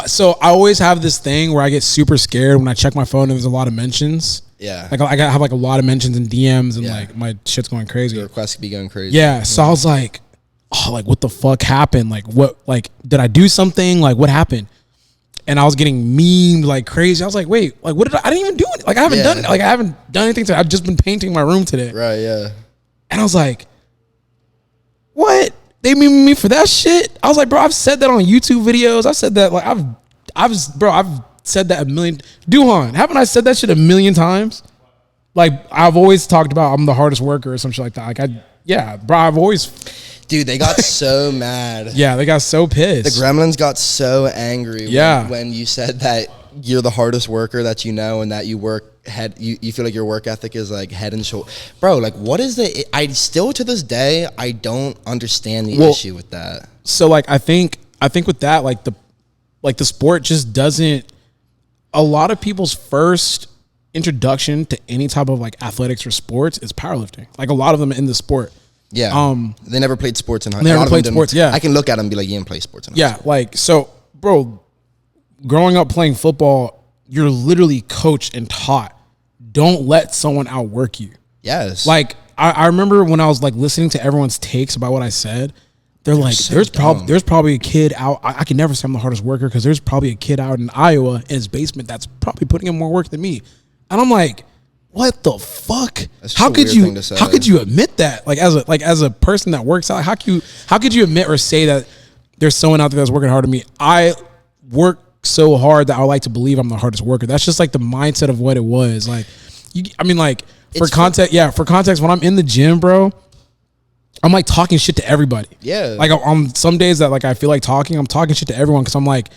so I always have this thing where I get super scared when I check my phone and there's a lot of mentions. Like, I have like a lot of mentions and DMs, and like my shit's going crazy. The requests be going crazy. So I was like, oh, like, what the fuck happened? Like, what, like, did I do something? Like, what happened? And I was getting memed like crazy. I was like, wait, like, what did I didn't even do it. Like, I haven't done it. Like, I haven't done anything today. I've just been painting my room today. And I was like, what? They meme me for that shit? I was like, bro, I've said that on YouTube videos. I've said that, like, I've said that a million. Duhan, haven't I said that shit a million times? Like, I've always talked about I'm the hardest worker or some shit like that. Like, bro, I've always. Dude, they got so mad. Yeah, they got so pissed. The Gremlins got so angry Yeah. when you said that you're the hardest worker that you know and that you work you feel like your work ethic is like head and shoulder. Bro, like what is I still to this day, I don't understand the issue with that. So like I think with that, like the sport just doesn't, a lot of people's first introduction to any type of like athletics or sports is powerlifting. Like a lot of them in the sport. Yeah. They never played sports in high school. They never played sports, yeah. I can look at them and be like, you didn't play sports in high school. Yeah, like, so, bro, growing up playing football, you're literally coached and taught, don't let someone outwork you. Yes. Like, I remember when I was like listening to everyone's takes about what I said, they're like, so there's probably a kid out, I can never say I'm the hardest worker because there's probably a kid out in Iowa in his basement that's probably putting in more work than me. And I'm like, what the fuck? How could you admit that? Like as a person that works out, how could you admit or say that there's someone out there that's working harder than me? I work so hard that I like to believe I'm the hardest worker. That's just like the mindset of what it was. Like, for context, when I'm in the gym, bro, I'm like talking shit to everybody. Yeah. Like on some days that like I feel like talking, I'm talking shit to everyone because I'm like,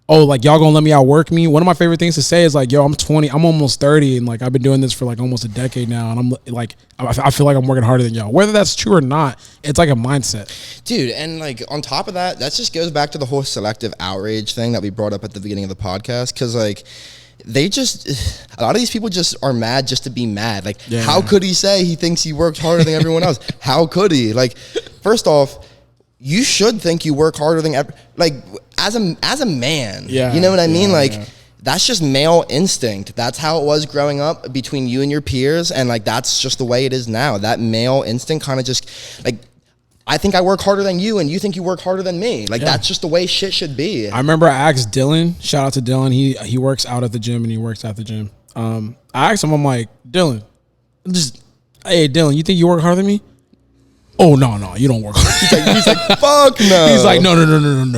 oh, like y'all gonna let me outwork me? One of my favorite things to say is like, yo, I'm 20, I'm almost 30, and like I've been doing this for like almost a decade now, and I'm like, I feel like I'm working harder than y'all. Whether that's true or not, it's like a mindset. Dude, and like on top of that, that just goes back to the whole selective outrage thing that we brought up at the beginning of the podcast, because like a lot of these people just are mad just to be mad. Like, how could he say he thinks he works harder than everyone else? How could he? Like, first off, you should think you work harder than as a man. Yeah, you know what I mean? That's just male instinct. That's how it was growing up between you and your peers, and like that's just the way it is now. That male instinct kind of just like, I think I work harder than you, and you think you work harder than me. Like that's just the way shit should be. I remember I asked Dylan. Shout out to Dylan. He works out at the gym and he works at the gym. I asked him. I'm like, Dylan, hey Dylan, you think you work harder than me? Oh no, you don't work hard. He's like, fuck no. He's like, no,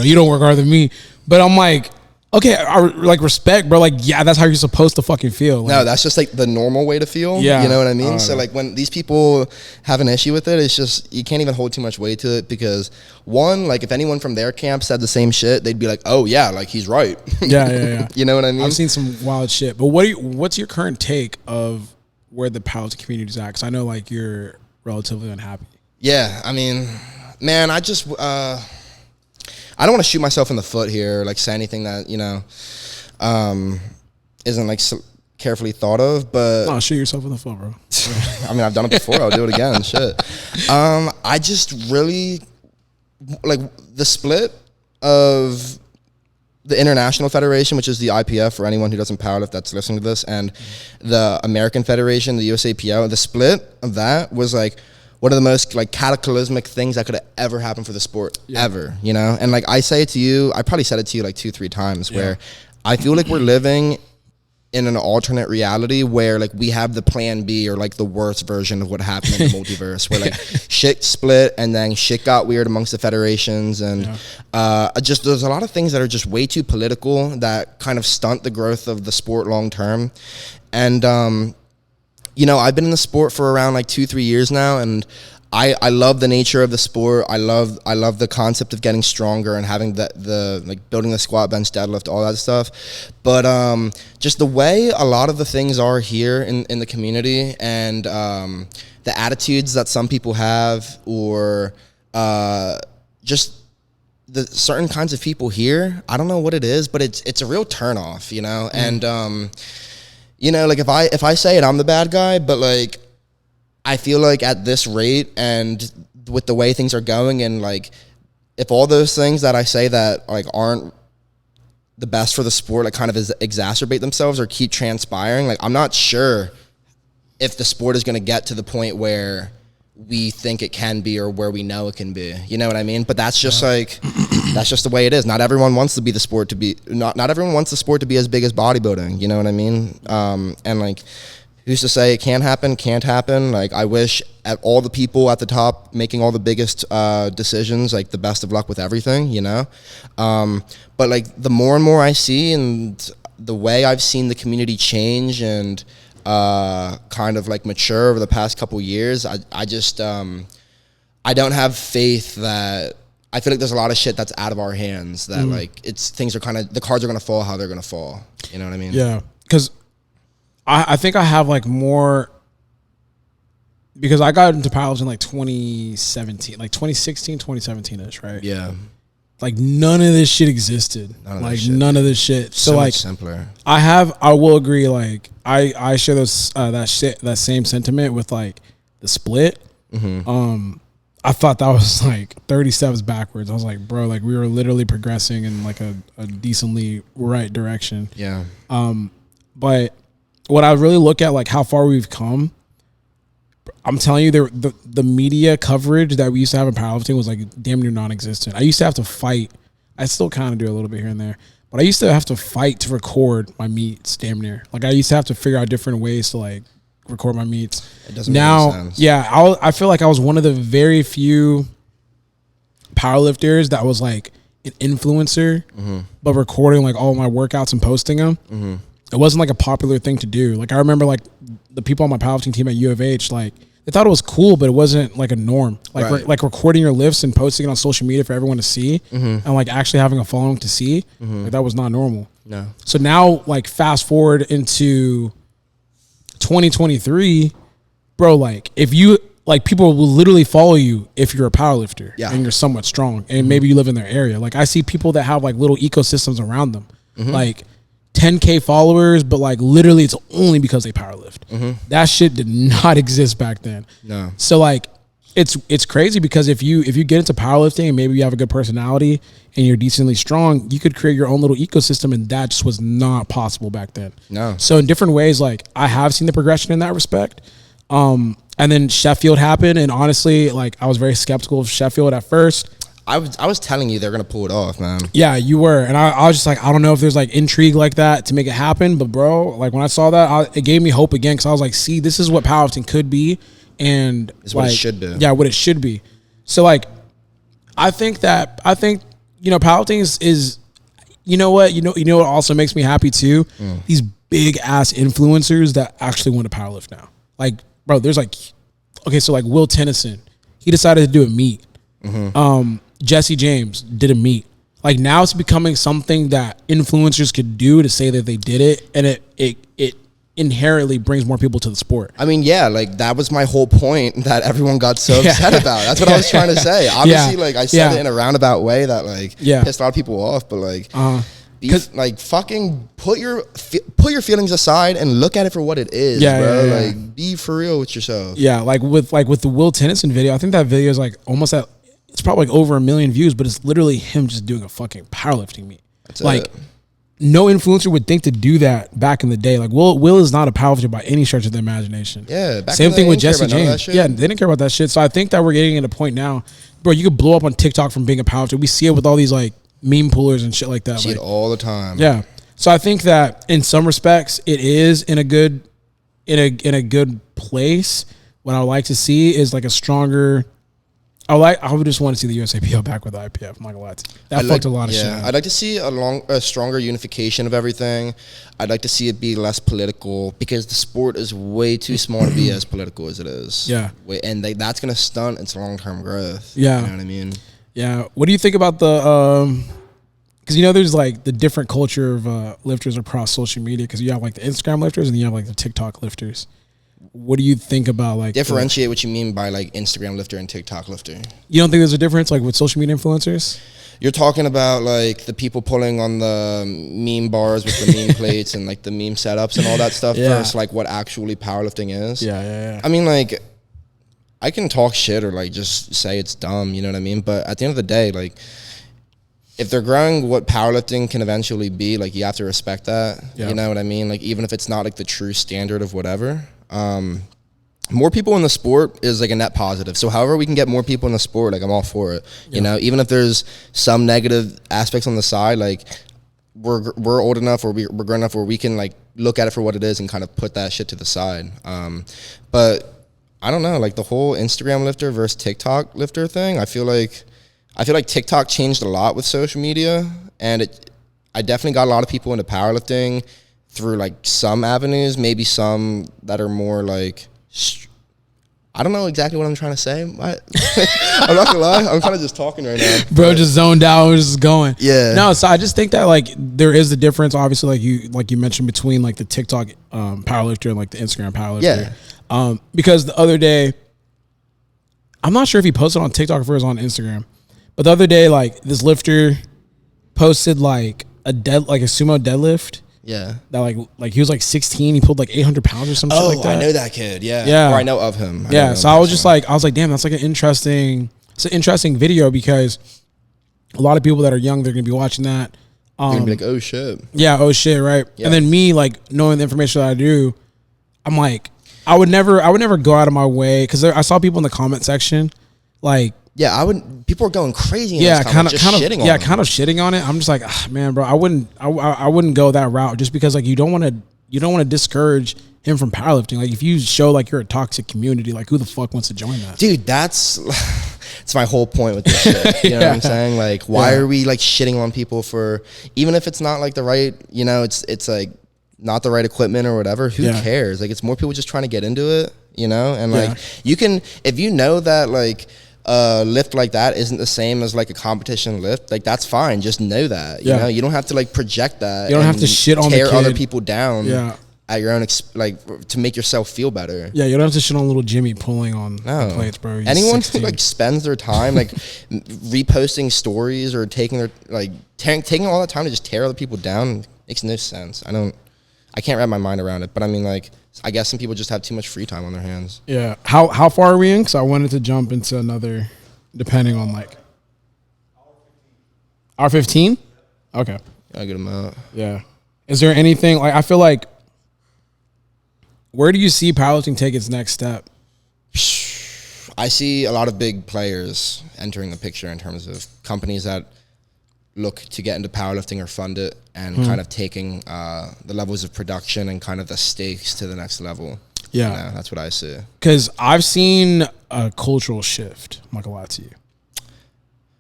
you don't work harder than me. But I'm like, okay, I like respect, bro. Like, yeah, that's how you're supposed to fucking feel. Like, no, that's just like the normal way to feel. Yeah, you know what I mean. So like when these people have an issue with it, it's just you can't even hold too much weight to it because one, like if anyone from their camp said the same shit, they'd be like, oh yeah, like he's right. Yeah. You know what I mean? I've seen some wild shit. But what's your current take of where the powerlifting community is at? Because I know like you're relatively unhappy. Yeah, I mean, man, I just I don't want to shoot myself in the foot here, like say anything that isn't like so carefully thought of, but no, shoot yourself in the foot, bro. I mean, I've done it before. I'll do it again. Shit. I just really like the split of the International Federation, which is the IPF for anyone who doesn't powerlift that's listening to this, and the American Federation, the USAPL. The split of that was like one of the most like cataclysmic things that could have ever happened for the sport ever, you know? And like I say it to you, I probably said it to you like 2-3 times where I feel like we're living in an alternate reality where like we have the plan B or like the worst version of what happened in the multiverse where like shit split and then shit got weird amongst the federations and just there's a lot of things that are just way too political that kind of stunt the growth of the sport long term. And I've been in the sport for around like 2-3 years now, and I love the nature of the sport. I love the concept of getting stronger and having the like building the squat, bench, deadlift, all that stuff. But just the way a lot of the things are here in the community and the attitudes that some people have, or just the certain kinds of people here, I don't know what it is, but it's a real turnoff, you know. And like if I say it, I'm the bad guy, but like I feel like at this rate and with the way things are going, and like if all those things that I say that like aren't the best for the sport like kind of exacerbate themselves or keep transpiring, like I'm not sure if the sport is going to get to the point where we think it can be or where we know it can be. You know what I mean? But that's just like that's just the way it is. Not everyone wants the sport to be not everyone wants the sport to be as big as bodybuilding. You know what I mean? And like, who's to say it can't happen? Like, I wish at all the people at the top making all the biggest decisions, like the best of luck with everything, you know? But like the more and more I see and the way I've seen the community change and kind of like mature over the past couple years, I I don't have faith that, I feel like there's a lot of shit that's out of our hands that like things are kind of, the cards are going to fall how they're going to fall. You know what I mean? Yeah. Because I think I have like more, because I got into powerlifting in like 2017, like 2016, 2017-ish, right? Yeah. Like none of this shit existed. None of this shit. So like much simpler. I will agree. Like I share those, that same sentiment with like the split. I thought that was like 30 steps backwards. I was like, bro, like we were literally progressing in like a decently right direction. Yeah. But what I really look at, like how far we've come, I'm telling you, the media coverage that we used to have in powerlifting was like damn near non-existent. I used to have to fight. I still kind of do a little bit here and there, but I used to have to fight to record my meets damn near. Like I used to have to figure out different ways to like record my meets. It doesn't make any sense. Yeah, I feel like I was one of the very few powerlifters that was like an influencer, but recording like all my workouts and posting them. It wasn't like a popular thing to do. Like I remember like the people on my powerlifting team at U of H, like they thought it was cool, but it wasn't like a norm. Like like recording your lifts and posting it on social media for everyone to see, and like actually having a following to see, like that was not normal. No. So now like fast forward into 2023, bro, like if you like people will literally follow you if you're a powerlifter and you're somewhat strong and maybe you live in their area. Like I see people that have like little ecosystems around them, like 10K followers, but like literally it's only because they powerlift. That shit did not exist back then. No. So like it's crazy because if you get into powerlifting and maybe you have a good personality and you're decently strong, you could create your own little ecosystem, and that just was not possible back then. No. So in different ways, like I have seen the progression in that respect. And then Sheffield happened, and honestly, like I was very skeptical of Sheffield at first. I was telling you they're gonna pull it off, man. Yeah, you were, and I was just like, I don't know if there's like intrigue like that to make it happen, but bro, like when I saw that, it gave me hope again because I was like, see, this is what powerlifting could be, and it's like, what it should be. Yeah, what it should be. So like, I think you know powerlifting is you know what also makes me happy too. These big ass influencers that actually want to powerlift now. Like, bro, there's like, okay, so like Will Tennyson, he decided to do a meet. Jesse James did a meet. Like now it's becoming something that influencers could do to say that they did it, and it inherently brings more people to the sport. I mean, yeah, like that was my whole point that everyone got so upset about. That's what I was trying to say. Obviously, like I said it in a roundabout way that like pissed a lot of people off, but like like fucking put your feelings aside and look at it for what it is, bro. Like be for real with yourself. Yeah, like with the Will Tennyson video, I think that video is like almost at, it's probably like over 1 million views, but it's literally him just doing a fucking powerlifting meet. That's like it. No influencer would think to do that back in the day. Like Will is not a powerlifter by any stretch of the imagination. Yeah, same thing with Jesse James. Yeah, they didn't care about that shit. So I think that we're getting at a point now, bro. You could blow up on TikTok from being a powerlifter. We see it with all these like meme pullers and shit like that. See it all the time. Yeah. So I think that in some respects it is in a good place. What I would like to see is like a stronger. I would just want to see the USAPL back with the IPF. I'm not gonna lie to you. That fucked a lot of shit. I'd like to see a stronger unification of everything. I'd like to see it be less political because the sport is way too small to be as political as it is. Yeah. And that's gonna stunt its long-term growth. Yeah. You know what I mean? Yeah. What do you think about the because you know there's like the different culture of lifters across social media, because you have like the Instagram lifters and you have like the TikTok lifters. What do you think about like differentiate what you mean by like Instagram lifter and TikTok lifter? You don't think there's a difference like with social media influencers? You're talking about like the people pulling on the meme bars with the meme plates and like the meme setups and all that stuff versus like what actually powerlifting is. Yeah. I mean, like I can talk shit or like just say it's dumb, you know what I mean? But at the end of the day, like if they're growing what powerlifting can eventually be, like you have to respect that. You know what I mean? Like even if it's not like the true standard of whatever. More people in the sport is like a net positive. So however we can get more people in the sport, like I'm all for it. You know, even if there's some negative aspects on the side, like we're old enough or we're grown enough where we can like look at it for what it is and kind of put that shit to the side. But I don't know, like the whole Instagram lifter versus TikTok lifter thing, I feel like TikTok changed a lot with social media, and I definitely got a lot of people into powerlifting through like some avenues, maybe some that are more like, I don't know exactly what I'm trying to say. I'm not gonna lie. I'm kind of just talking right now. Bro, just zoned out. We're just going. Yeah. No, so I just think that like there is the difference, obviously, like you mentioned, between like the TikTok powerlifter and like the Instagram powerlifter. Yeah. Because the other day, I'm not sure if he posted on TikTok or if it was on Instagram, but the other day, like this lifter posted like a sumo deadlift. Yeah. That like he was like 16. He pulled like 800 pounds or some shit like that. I know that kid. Yeah. Yeah. Or I know of him. So I was just like, damn, that's like an interesting video, because a lot of people that are young, they're going to be watching that. They're going to be like, oh shit. Yeah. Oh shit. Right. Yeah. And then me, like, knowing the information that I do, I'm like, I would never go out of my way. Cause I saw people in the comment section, like, yeah, people are going crazy. Yeah, kind of shitting on it. I'm just like, man, bro, I wouldn't go that route, just because like you don't want to discourage him from powerlifting. Like if you show like you're a toxic community, like who the fuck wants to join that? Dude, that's my whole point with this shit. You know what I'm saying? Like, why are we like shitting on people for, even if it's not like the right, you know, it's like not the right equipment or whatever. Who cares? Like, it's more people just trying to get into it, you know? And like you can, if you know that like lift like that isn't the same as like a competition lift, like that's fine. Just know that, you know, you don't have to like project that. You don't have to shit on the kid. Tear other people down at your own, like to make yourself feel better. Yeah, you don't have to shit on little Jimmy pulling on the plates, bro. He's anyone 16. who like spends their time like reposting stories or taking their like taking all that time to just tear other people down makes no sense. I can't wrap my mind around it. But I mean, like, I guess some people just have too much free time on their hands. Yeah. How far are we in? Because I wanted to jump into another, depending on like hour 15. Okay. Yeah, I get them out. Yeah. Is there anything like, I feel like, where do you see powerlifting take its next step? I see a lot of big players entering the picture in terms of companies that look to get into powerlifting or fund it, and kind of taking the levels of production and kind of the stakes to the next level. Yeah, you know, that's what I see. Because I've seen a cultural shift. I'm not gonna lie to you.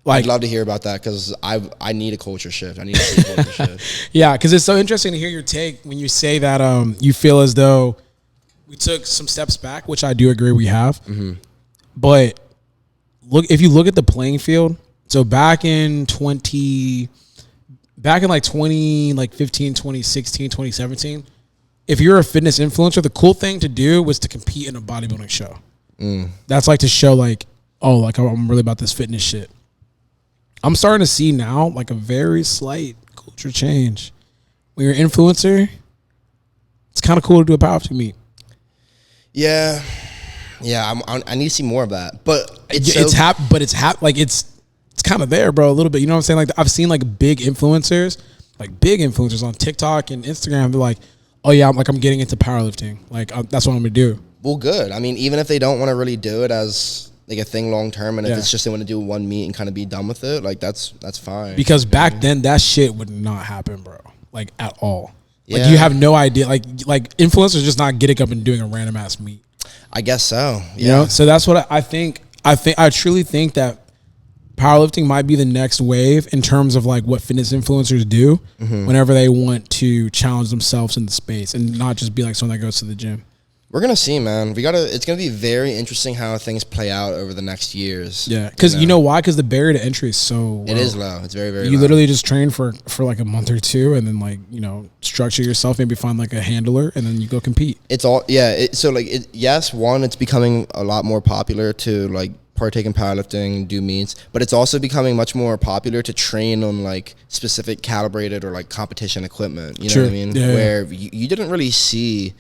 Like, I'd love to hear about that, because I need a culture shift. I need to see a culture shift. Yeah, because it's so interesting to hear your take when you say that you feel as though we took some steps back, which I do agree we have. Mm-hmm. But if you look at the playing field, so back in 2015, 2016, 2017, if you're a fitness influencer, the cool thing to do was to compete in a bodybuilding show. That's like to show like, oh, like I'm really about this fitness shit. I'm starting to see now like a very slight culture change. When you're an influencer, it's kind of cool to do a powerlifting meet. Yeah, I need to see more of that. But it's kind of there, bro, a little bit. You know what I'm saying? Like, I've seen like big influencers on TikTok and Instagram. They're like, oh yeah, I'm getting into powerlifting. Like, that's what I'm gonna do. Well, good. I mean, even if they don't want to really do it as like a thing long term, and if it's just they want to do one meet and kind of be done with it, like that's fine. Because back then that shit would not happen, bro. Like, at all. Like, you have no idea. Like influencers just not getting up and doing a random ass meet. I guess so. Yeah. You know? So that's what I think. I truly think that powerlifting might be the next wave in terms of like what fitness influencers do whenever they want to challenge themselves in the space, and not just be like someone that goes to the gym. We're gonna see, man. It's gonna be very interesting how things play out over the next years. Yeah, because you know why? Because the barrier to entry is so low. It is low. It's very, very low. You literally just train for like a month or two, and then like, you know, structure yourself, maybe find like a handler, and then you go compete. It's all it's becoming a lot more popular to like partake in powerlifting, do meets, but it's also becoming much more popular to train on like specific calibrated or like competition equipment. You know what I mean? Yeah, where you didn't really see.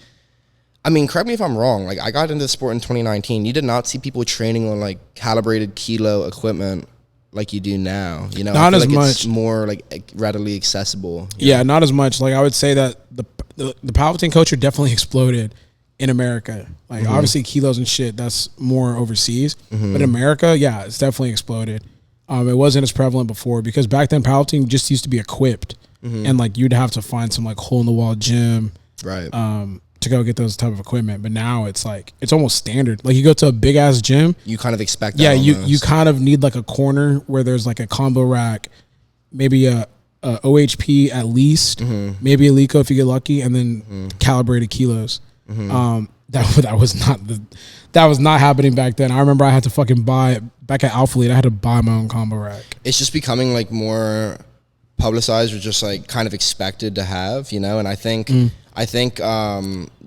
I mean, correct me if I'm wrong. Like, I got into the sport in 2019. You did not see people training on like calibrated kilo equipment like you do now. You know, not as much. It's more like readily accessible. Yeah, not as much. Like, I would say that the powerlifting culture definitely exploded in America. Like, obviously kilos and shit, that's more overseas. But in America, yeah, it's definitely exploded. It wasn't as prevalent before, because back then powerlifting just used to be equipped, and like you'd have to find some like hole in the wall gym, right? To go get those type of equipment. But now it's like, it's almost standard. Like, you go to a big ass gym, you kind of expect that. Yeah, you kind of need like a corner where there's like a combo rack, maybe a OHP at least, maybe a Lico if you get lucky, and then calibrated kilos. that was not happening back then. I remember I had to fucking buy back at Alpha Lead. I had to buy my own combo rack. It's just becoming like more publicized or just like kind of expected to have, you know. And I think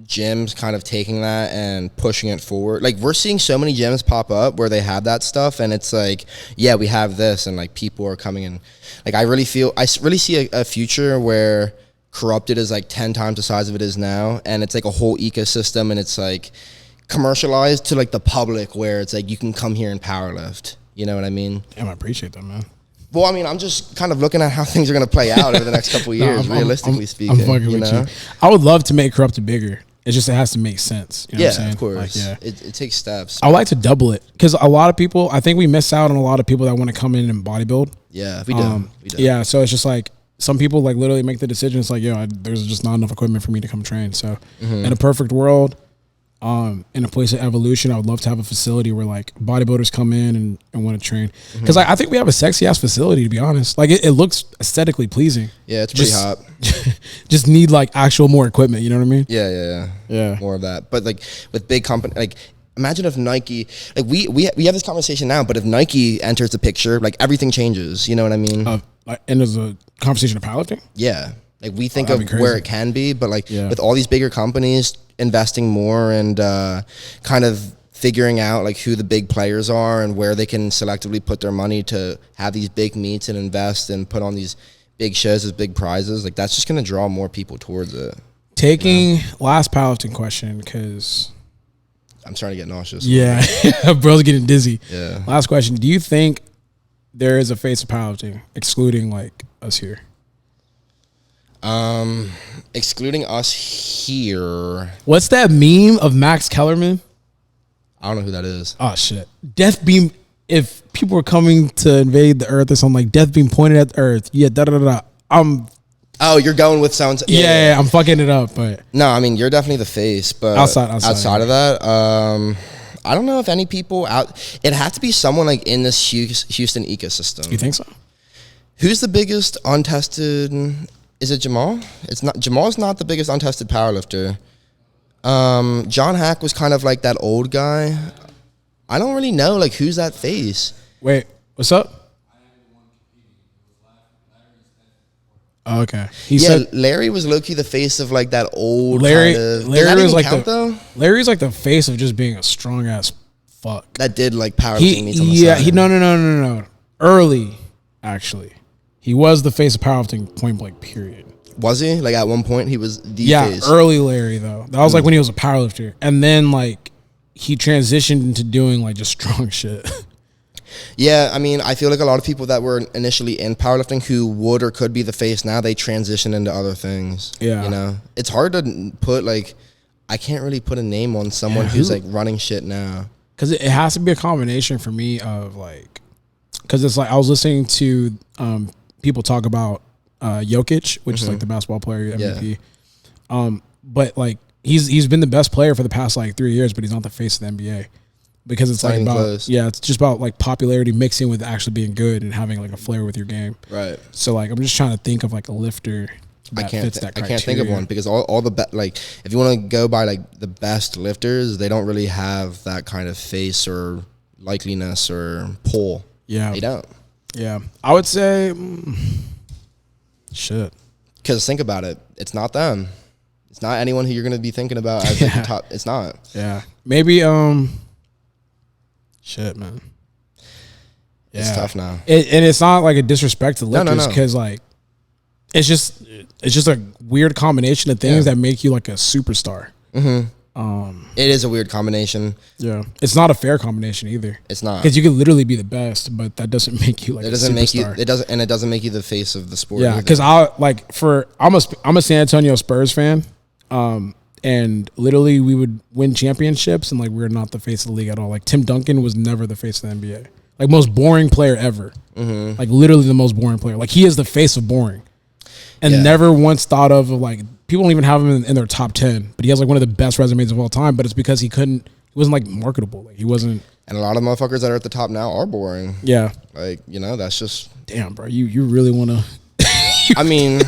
gyms kind of taking that and pushing it forward. Like we're seeing so many gyms pop up where they have that stuff, and it's like, yeah, we have this, and like people are coming in. Like I really see a future where Corrupted is like 10 times the size of it is now, and it's like a whole ecosystem, and it's like commercialized to like the public where it's like you can come here and powerlift. You know what I mean? Damn, I appreciate that, man. Well, I mean, I'm just kind of looking at how things are going to play out over the next couple of years, realistically speaking. I'm fucking with you. I would love to make Corrupted bigger. It's just, it has to make sense. You know what I'm saying? Of course. Like, yeah. It takes steps. I would like to double it because a lot of people, I think we miss out on a lot of people that want to come in and bodybuild. Yeah, we do. Yeah, so it's just like some people like literally make the decision. It's like, yo, there's just not enough equipment for me to come train. So in a perfect world, in a place of evolution, I would love to have a facility where like bodybuilders come in and want to train. Because I think we have a sexy ass facility, to be honest. Like it looks aesthetically pleasing. Yeah, it's pretty hot. Just need like actual more equipment. You know what I mean? Yeah. More of that. But like with big company, like imagine if Nike, like we have this conversation now, but if Nike enters the picture, like everything changes. You know what I mean? And there's a conversation of powerlifting. Yeah. Like we think of where it can be, but like with all these bigger companies investing more and kind of figuring out like who the big players are and where they can selectively put their money to have these big meets and invest and put on these big shows with big prizes, like that's just going to draw more people towards it. Last powerlifting question, because I'm starting to get nauseous. Yeah, bro's getting dizzy. Yeah. Last question. Do you think there is a face of powerlifting, excluding like us here? Excluding us here. What's that meme of Max Kellerman? I don't know who that is. Oh shit. Death beam. If people were coming to invade the earth or something, like death beam pointed at the earth. Yeah, Oh, you're going with sounds. Yeah, I'm fucking it up, but no, I mean you're definitely the face, but outside of that, I don't know if any people out. It has to be someone like in this Houston ecosystem. You think so? Who's the biggest untested? Is it Jamal? It's not. Jamal's not the biggest untested powerlifter. John Hack was kind of like that old guy. I don't really know like who's that face. Wait, what's up? Oh, okay. He said Larry was low key the face of like that old Larry. Kind of, Larry was like Larry's like the face of just being a strong ass fuck. That did like powerlifting meets on the side. No. Early, actually, he was the face of powerlifting. Point blank. Period. Was he? Like at one point he was the face. Early Larry though. That was like when he was a powerlifter, and then like he transitioned into doing like just strong shit. Yeah, I mean, I feel like a lot of people that were initially in powerlifting who would or could be the face, now they transition into other things. Yeah. You know? It's hard to put, like, I can't really put a name on someone who's, like, running shit now. Because it has to be a combination for me of, like, because it's like I was listening to people talk about Jokic, which is, like, the basketball player, MVP. Yeah. But, like, he's been the best player for the past, like, 3 years, but he's not the face of the NBA. Because it's like about it's just about like popularity mixing with actually being good and having like a flair with your game. Right. So like I'm just trying to think of like a lifter that fits that criteria. I can't think of one because all the like if you want to go by like the best lifters, they don't really have that kind of face or likeliness or pull. Yeah. They don't. Yeah. I would say shit. Because think about it, it's not them. It's not anyone who you're going to be thinking about as like the top. It's not. Yeah. Maybe shit, man. Yeah. It's tough now. And it's not like a disrespect to lifters because like it's just a weird combination of things that make you like a superstar. Mm-hmm. It is a weird combination. Yeah. It's not a fair combination either. It's not. Because you could literally be the best, but that doesn't make you like a superstar. It doesn't make you the face of the sport. Yeah, because I'm a San Antonio Spurs fan. And literally we would win championships and like we're not the face of the league at all. Like Tim Duncan was never the face of the NBA. Like most boring player ever. Mm-hmm. Like literally the most boring player. Like he is the face of boring. And never once thought of like people don't even have him in their top 10. But he has like one of the best resumes of all time. But it's because he wasn't like marketable. Like he wasn't. And a lot of motherfuckers that are at the top now are boring. Yeah. Like, you know, that's just. Damn, bro. You really want to. I mean,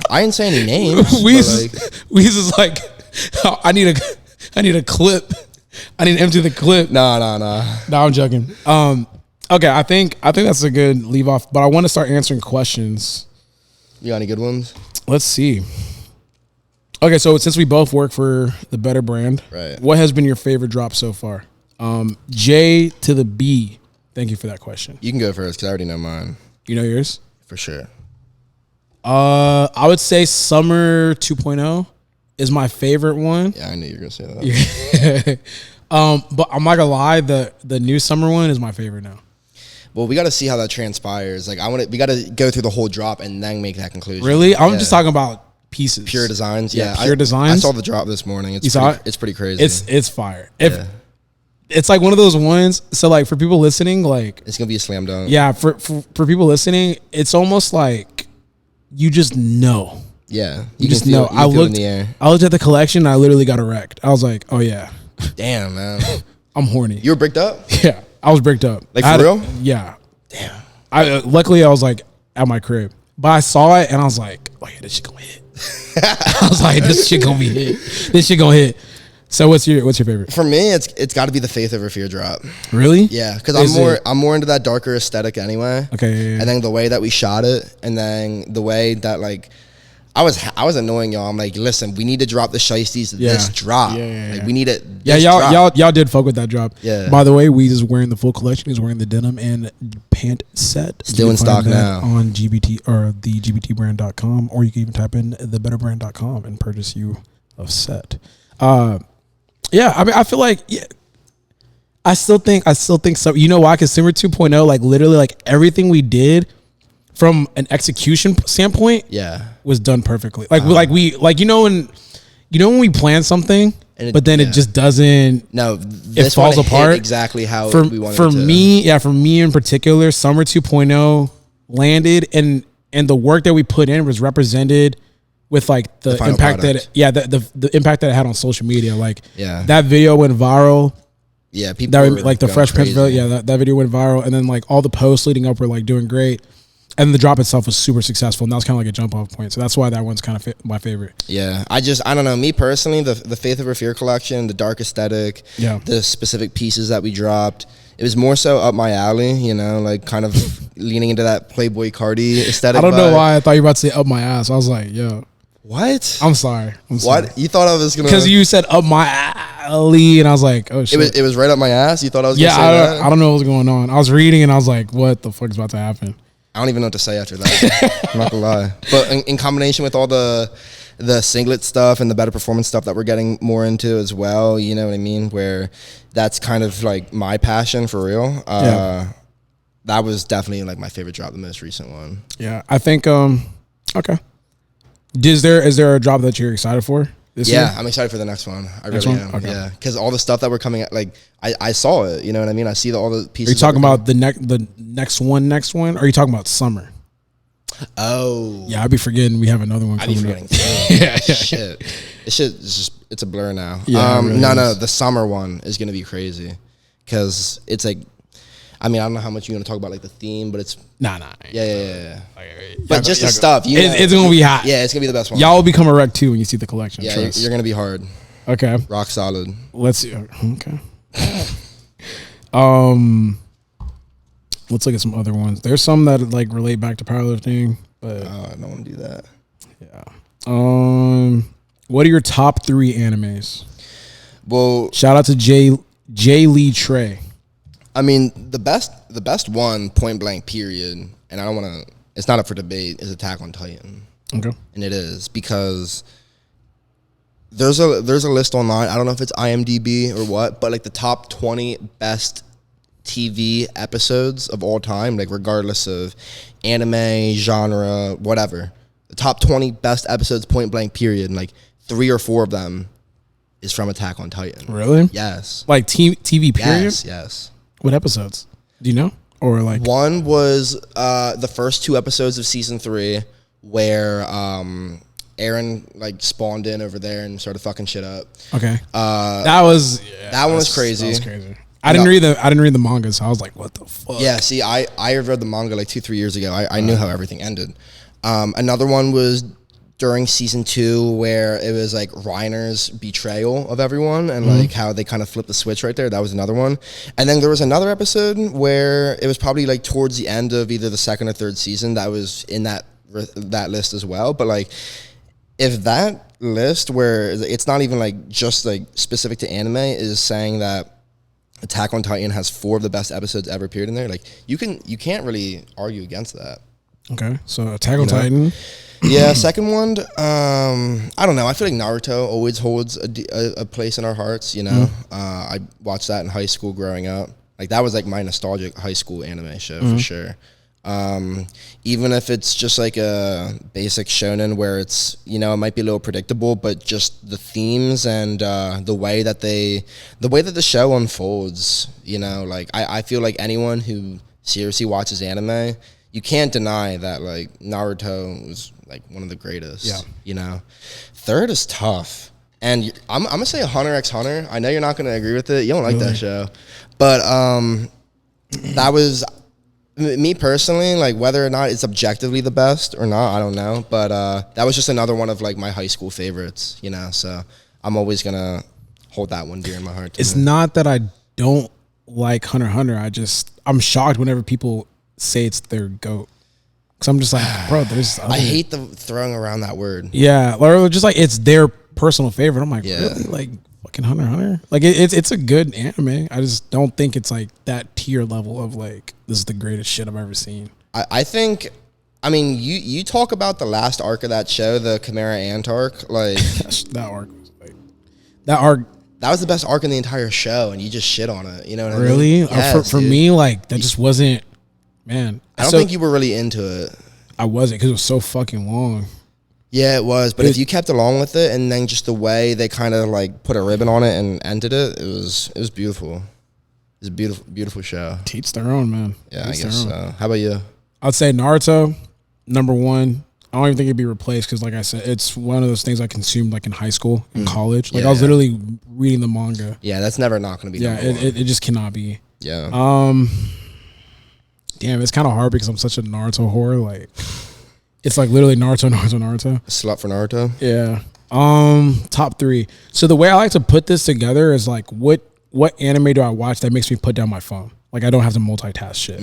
I didn't say any names. Wheeze is like. I need I need a clip. I need to empty the clip. No, I'm joking. Okay, I think that's a good leave off. But I want to start answering questions. You got any good ones? Let's see. Okay, so since we both work for the Better brand, right? What has been your favorite drop so far? J to the B. Thank you for that question. You can go first because I already know mine. You know yours? For sure. I would say Summer 2.0 is my favorite one. Yeah, I knew you were gonna say that. But I'm not gonna lie, the new summer one is my favorite now. Well, we got to see how that transpires. Like, we got to go through the whole drop and then make that conclusion. Really? I'm just talking about pieces. Pure designs. Yeah, pure designs. I saw the drop this morning. You saw it? It's pretty crazy. It's fire. It's like one of those ones. So like for people listening, like it's gonna be a slam dunk. Yeah, for people listening, it's almost like you just know. Yeah, you just know. I looked at the collection. And I literally got erect. I was like, oh yeah. Damn, man. I'm horny. You were bricked up? Yeah, I was bricked up. Like for real? Yeah. Damn. Luckily I was like at my crib, but I saw it and I was like, oh yeah, this shit gonna hit. I was like, this shit gonna be hit. This shit gonna hit. So what's your favorite? For me, it's got to be the Faith Over Fear drop. Really? Yeah, because I'm more into that darker aesthetic anyway. Okay. Yeah. And then the way that we shot it, and then the way that like I was annoying y'all. I'm like, listen, we need to drop the shiesties to this drop. Yeah. Like we need it. Yeah, y'all did fuck with that drop. Yeah. By the way, Wheeze is wearing the full collection. He's wearing the denim and pant set. Still in stock now on GBT or the gbtbrand.com, or you can even type in thebetterbrand.com and purchase you a set. Yeah, I mean, I feel like I still think so. You know why? Because Summer 2.0, like literally, like everything we did from an execution standpoint, was done perfectly. Like you know when we plan something, but then it just doesn't. No, it falls apart exactly how we wanted for me. Yeah, for me in particular, Summer 2.0 landed, and the work that we put in was represented with like the impact product. The impact that it had on social media. Like that video went viral. Yeah, people were like the Fresh Prince video. Yeah, that video went viral, and then like all the posts leading up were like doing great. And the drop itself was super successful, and that was kind of like a jump off point. So that's why that one's kind of my favorite. Yeah, I don't know. Me personally, the Faith Over Fear collection, the dark aesthetic, the specific pieces that we dropped, it was more so up my alley. You know, like kind of leaning into that Playboy Cardi aesthetic. I don't know why I thought you were about to say up my ass. I was like, yo. What? I'm sorry. What? You thought I was gonna? Because you said up my alley, and I was like, oh shit. It was right up my ass. You thought I was? Gonna say that? I don't know what was going on. I was reading, and I was like, what the fuck is about to happen? I don't even know what to say after that. I'm not gonna lie. But in combination with all the singlet stuff and the better performance stuff that we're getting more into as well, you know what I mean? Where that's kind of like my passion for real. That was definitely like my favorite drop, the most recent one. Yeah, I think. Okay. Is there a drop that you're excited for this year? I'm excited for the next one. I really am. Okay. Yeah, because all the stuff that we're coming at, like I saw it. You know what I mean? I see all the pieces. Are you talking about the next one? Or are you talking about summer? Oh, yeah. I'd be forgetting we have another one. I'd be forgetting. Shit. It's a blur now. Yeah, really no. The summer one is gonna be crazy because it's like. I mean, I don't know how much you're going to talk about, like, the theme, but it's... Nah. Yeah. But just the stuff. It's going to be hot. Yeah, it's going to be the best one. Y'all will become erect, too, when you see the collection. Yeah, you're going to be hard. Okay. Rock solid. Let's see. Okay. Let's look at some other ones. There's some that, like, relate back to powerlifting, but... I don't want to do that. Yeah. What are your top 3 animes? Well... Shout out to J. Lee Trey. I mean, the best one, point blank, period, and I don't want to, it's not up for debate, is Attack on Titan. Okay. And it is, because there's a list online, I don't know if it's IMDb or what, but like the top 20 best TV episodes of all time, like regardless of anime, genre, whatever. The top 20 best episodes, point blank, period, and like 3 or 4 of them is from Attack on Titan. Really? Yes. Like TV period? Yes. What episodes? Do you know? Or like one was the first 2 episodes of season 3 where Aaron like spawned in over there and started fucking shit up. Okay. That one was crazy. That was crazy. I didn't read the manga, so I was like, what the fuck? Yeah, see, I read the manga like 2-3 years ago. I knew how everything ended. Another one was during season 2 where it was like Reiner's betrayal of everyone and like how they kind of flipped the switch right there. That was another one. And then there was another episode where it was probably like towards the end of either the second or third season that was in that list as well. But like, if that list where it's not even like just like specific to anime is saying that Attack on Titan has 4 of the best episodes ever appeared in there, like you can't really argue against that. Okay, so Attack on Titan. Yeah, second one, I don't know. I feel like Naruto always holds a place in our hearts, you know. I watched that in high school growing up. Like, that was like my nostalgic high school anime show for sure. Even if it's just like a basic shonen where it's, you know, it might be a little predictable, but just the themes and the way that the show unfolds, you know, like I feel like anyone who seriously watches anime, you can't deny that like Naruto was like one of the greatest. Yeah. You know, third is tough, and I'm gonna say Hunter x Hunter. I know you're not gonna agree with it. You don't like that show, but that was me personally. Like, whether or not it's objectively the best or not, I don't know. But that was just another one of like my high school favorites. You know, so I'm always gonna hold that one dear in my heart. It's not that I don't like Hunter x Hunter. I'm shocked whenever people say it's their GOAT. Cause I'm just like, bro, I hate the throwing around that word. Yeah, or just like it's their personal favorite. I'm like, really? Like fucking Hunter x Hunter? Like it's a good anime. I just don't think it's like that tier level of like, this is the greatest shit I've ever seen. I think, I mean, you talk about the last arc of that show, the Chimera Ant arc, like that arc was like that was the best arc in the entire show, and you just shit on it. You know what I mean? Really? Yes, for me, like that just wasn't. Man, I don't think you were really into it. I wasn't, because it was so fucking long. Yeah, it was. But if you kept along with it, and then just the way they kind of like put a ribbon on it and ended it, it was beautiful. It was a beautiful show. Teach their own, man. Yeah, I guess so. How about you? I'd say Naruto, number 1. I don't even think it'd be replaced because, like I said, it's one of those things I consumed like in high school and college. Like I was literally reading the manga. Yeah, that's never not going to be. Yeah, it just cannot be. Yeah. Damn, it's kind of hard because I'm such a Naruto whore. Like, it's like literally Naruto. Slut for Naruto. Yeah. Top 3. So the way I like to put this together is like, what anime do I watch that makes me put down my phone? Like, I don't have to multitask shit.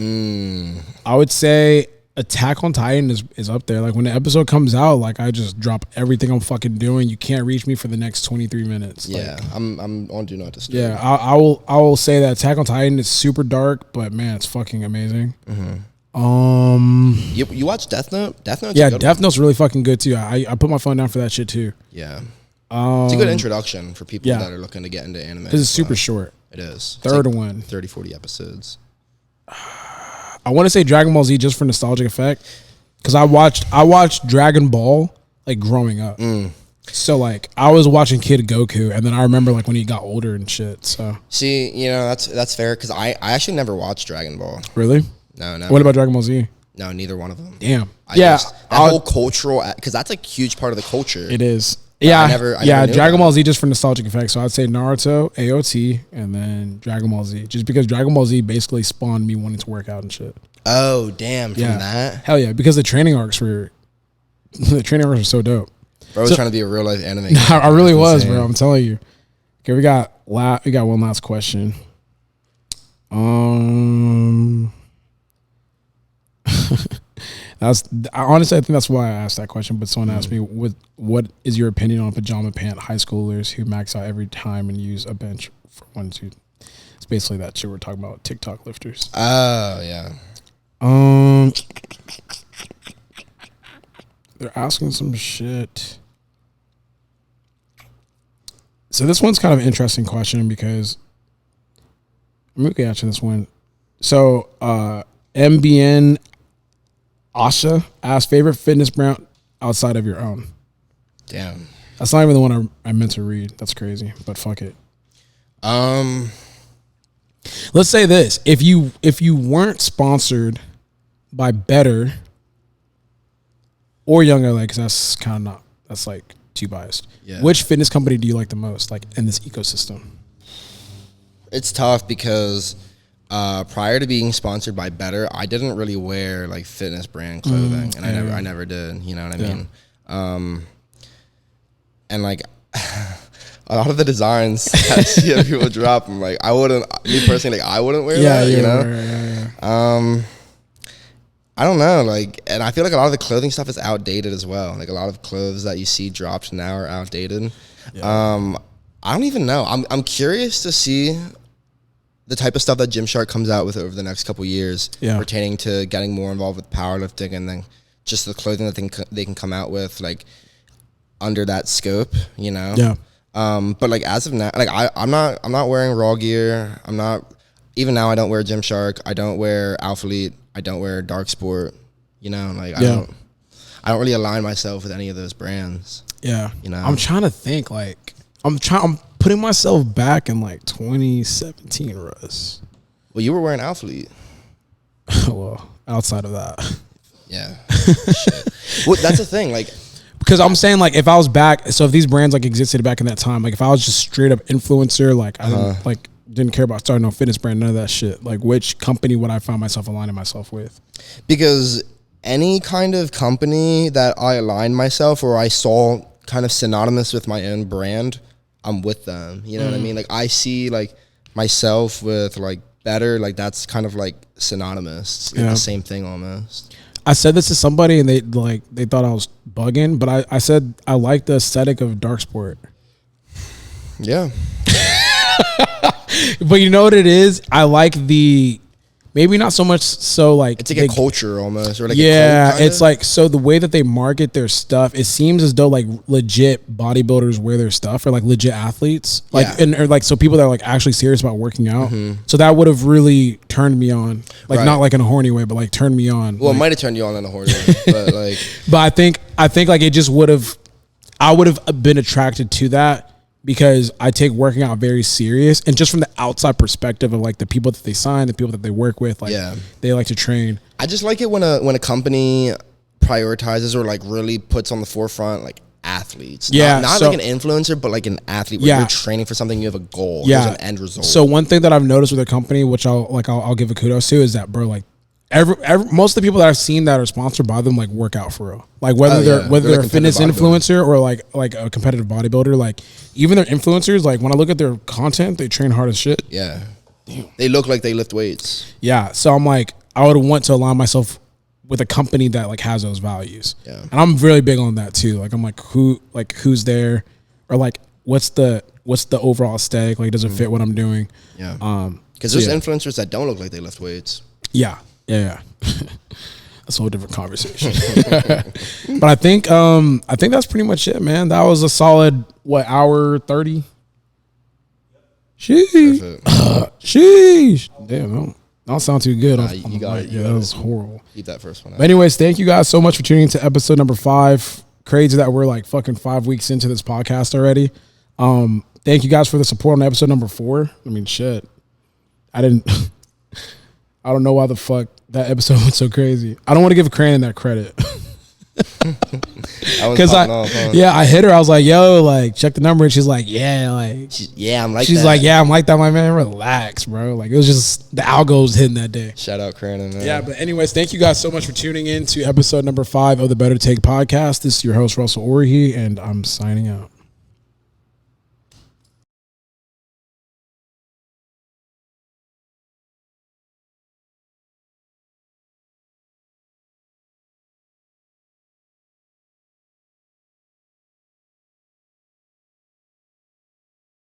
I would say Attack on Titan is up there. Like, when the episode comes out, like, I just drop everything I'm fucking doing. You can't reach me for the next 23 minutes. Yeah, like, I'm on Do Not Disturb. Yeah, I will say that Attack on Titan is super dark, but man, it's fucking amazing. You watch Death Note? Death Note's yeah, Death Note's really fucking good too. I put my phone down for that shit too. Yeah. It's a good introduction for people that are looking to get into anime. Because it's super short. It is. Third one. 30, 40 episodes. I want to say Dragon Ball Z just for nostalgic effect, because I watched Dragon Ball like growing up. So like I was watching Kid Goku, and then I remember like when he got older and shit. So see, you know, that's fair, because I actually never watched Dragon Ball. Really? No. What about Dragon Ball Z? No, neither one of them. Damn. That whole cultural, because that's a huge part of the culture. It is. Yeah, I never Dragon Ball Z just for nostalgic effect. So I'd say Naruto, AOT, and then Dragon Ball Z, just because Dragon Ball Z basically spawned me wanting to work out and shit. Oh damn! From that, hell yeah! Because the training arcs were so dope. Bro was trying to be a real life anime. I really was, bro. I'm telling you. Okay, we got one last question. Honestly, I think that's why I asked that question. But someone asked me, "What is your opinion on pajama pant high schoolers who max out every time and use a bench for 1, 2?" It's basically that shit we're talking about, TikTok lifters. Oh yeah. They're asking some shit. So this one's kind of an interesting question because I'm going to answer this one. So MBN Asha asked, favorite fitness brand outside of your own. Damn. That's not even the one I meant to read. That's crazy, but fuck it. Let's say this. If you weren't sponsored by Better or Young LA, because that's kind of not, that's like too biased. Yeah. Which fitness company do you like the most, like in this ecosystem? It's tough because prior to being sponsored by Better, I didn't really wear like fitness brand clothing, and I never did. You know what I mean? And like a lot of the designs that I see other people drop, I'm like, me personally, like I wouldn't wear that, you know? I don't know, like, and I feel like a lot of the clothing stuff is outdated as well. Like a lot of clothes that you see dropped now are outdated. I don't even know. I'm curious to see the type of stuff that Gymshark comes out with over the next couple years, pertaining to getting more involved with powerlifting, and then just the clothing that they can come out with, like under that scope, you know. But like as of now, like I'm not wearing Raw gear. Even now I don't wear Gymshark. I don't wear Alphalete. I don't wear Dark Sport. You know, like I don't really align myself with any of those brands. Yeah, you know. I'm trying to think. Like I'm putting myself back in like 2017, Russ. Well, you were wearing Alphalete. Well, outside of that. Yeah. Shit. Well, that's the thing. Like, because I'm saying, like, if I was back, so if these brands like existed back in that time, like if I was just straight up influencer, like I didn't care about starting no fitness brand, none of that shit. Like, which company would I find myself aligning myself with? Because any kind of company that I align myself or I saw kind of synonymous with my own brand, I'm with them. You know what I mean? Like I see like myself with like Better, like that's kind of like synonymous. It's the same thing almost. I said this to somebody and they thought I was bugging, but I said I like the aesthetic of Dark Sport. Yeah. But you know what it is? I like the, maybe not so much so like it's like a culture almost, or like a cult, it's like, so the way that they market their stuff, it seems as though like legit bodybuilders wear their stuff, or like legit athletes, like or like, so people that are like actually serious about working out. So that would have really turned me on, like not like in a horny way, but like turned me on. Well, like, it might have turned you on in a horny way, but like, but I think like it just I would have been attracted to that, because I take working out very serious, and just from the outside perspective of like the people that they sign, the people that they work with, like they like to train. I just like it when a company prioritizes or like really puts on the forefront like athletes. Not like an influencer, but like an athlete where you're training for something, you have a goal, there's an end result. So one thing that I've noticed with a company, which I'll give a kudos to, is that, bro, like most of the people that I've seen that are sponsored by them like work out for real. Like whether they're a fitness influencer or like a competitive bodybuilder, like even their influencers, like when I look at their content, they train hard as shit. Yeah. Damn. They look like they lift weights. Yeah. So I'm like, I would want to align myself with a company that like has those values. Yeah. And I'm really big on that too. Like I'm like, who's there, or like what's the overall aesthetic? Like does it fit what I'm doing? Yeah. Because there's influencers that don't look like they lift weights. Yeah. Yeah. That's a whole different conversation. But I think that's pretty much it, man. That was a solid hour 30. Sheesh. Sheesh. Damn, don't sound too good. You got it. Yeah, that was horrible. Keep that first one out. But anyways, thank you guys so much for tuning into episode number 5. Crazy that we're like fucking 5 weeks into this podcast already. Thank you guys for the support on episode number 4. I mean, shit. I don't know why the fuck that episode went so crazy. I don't want to give Crandon that credit. Because I hit her. I was like, yo, like, check the number. And she's like, yeah, like, I'm like she's that. like, yeah, I'm like that, my man. Relax, bro. Like, it was just the algo was hitting that day. Shout out Crandon, man. Yeah, but anyways, thank you guys so much for tuning in to episode number 5 of the Better Take podcast. This is your host, Russell Orhi, and I'm signing out.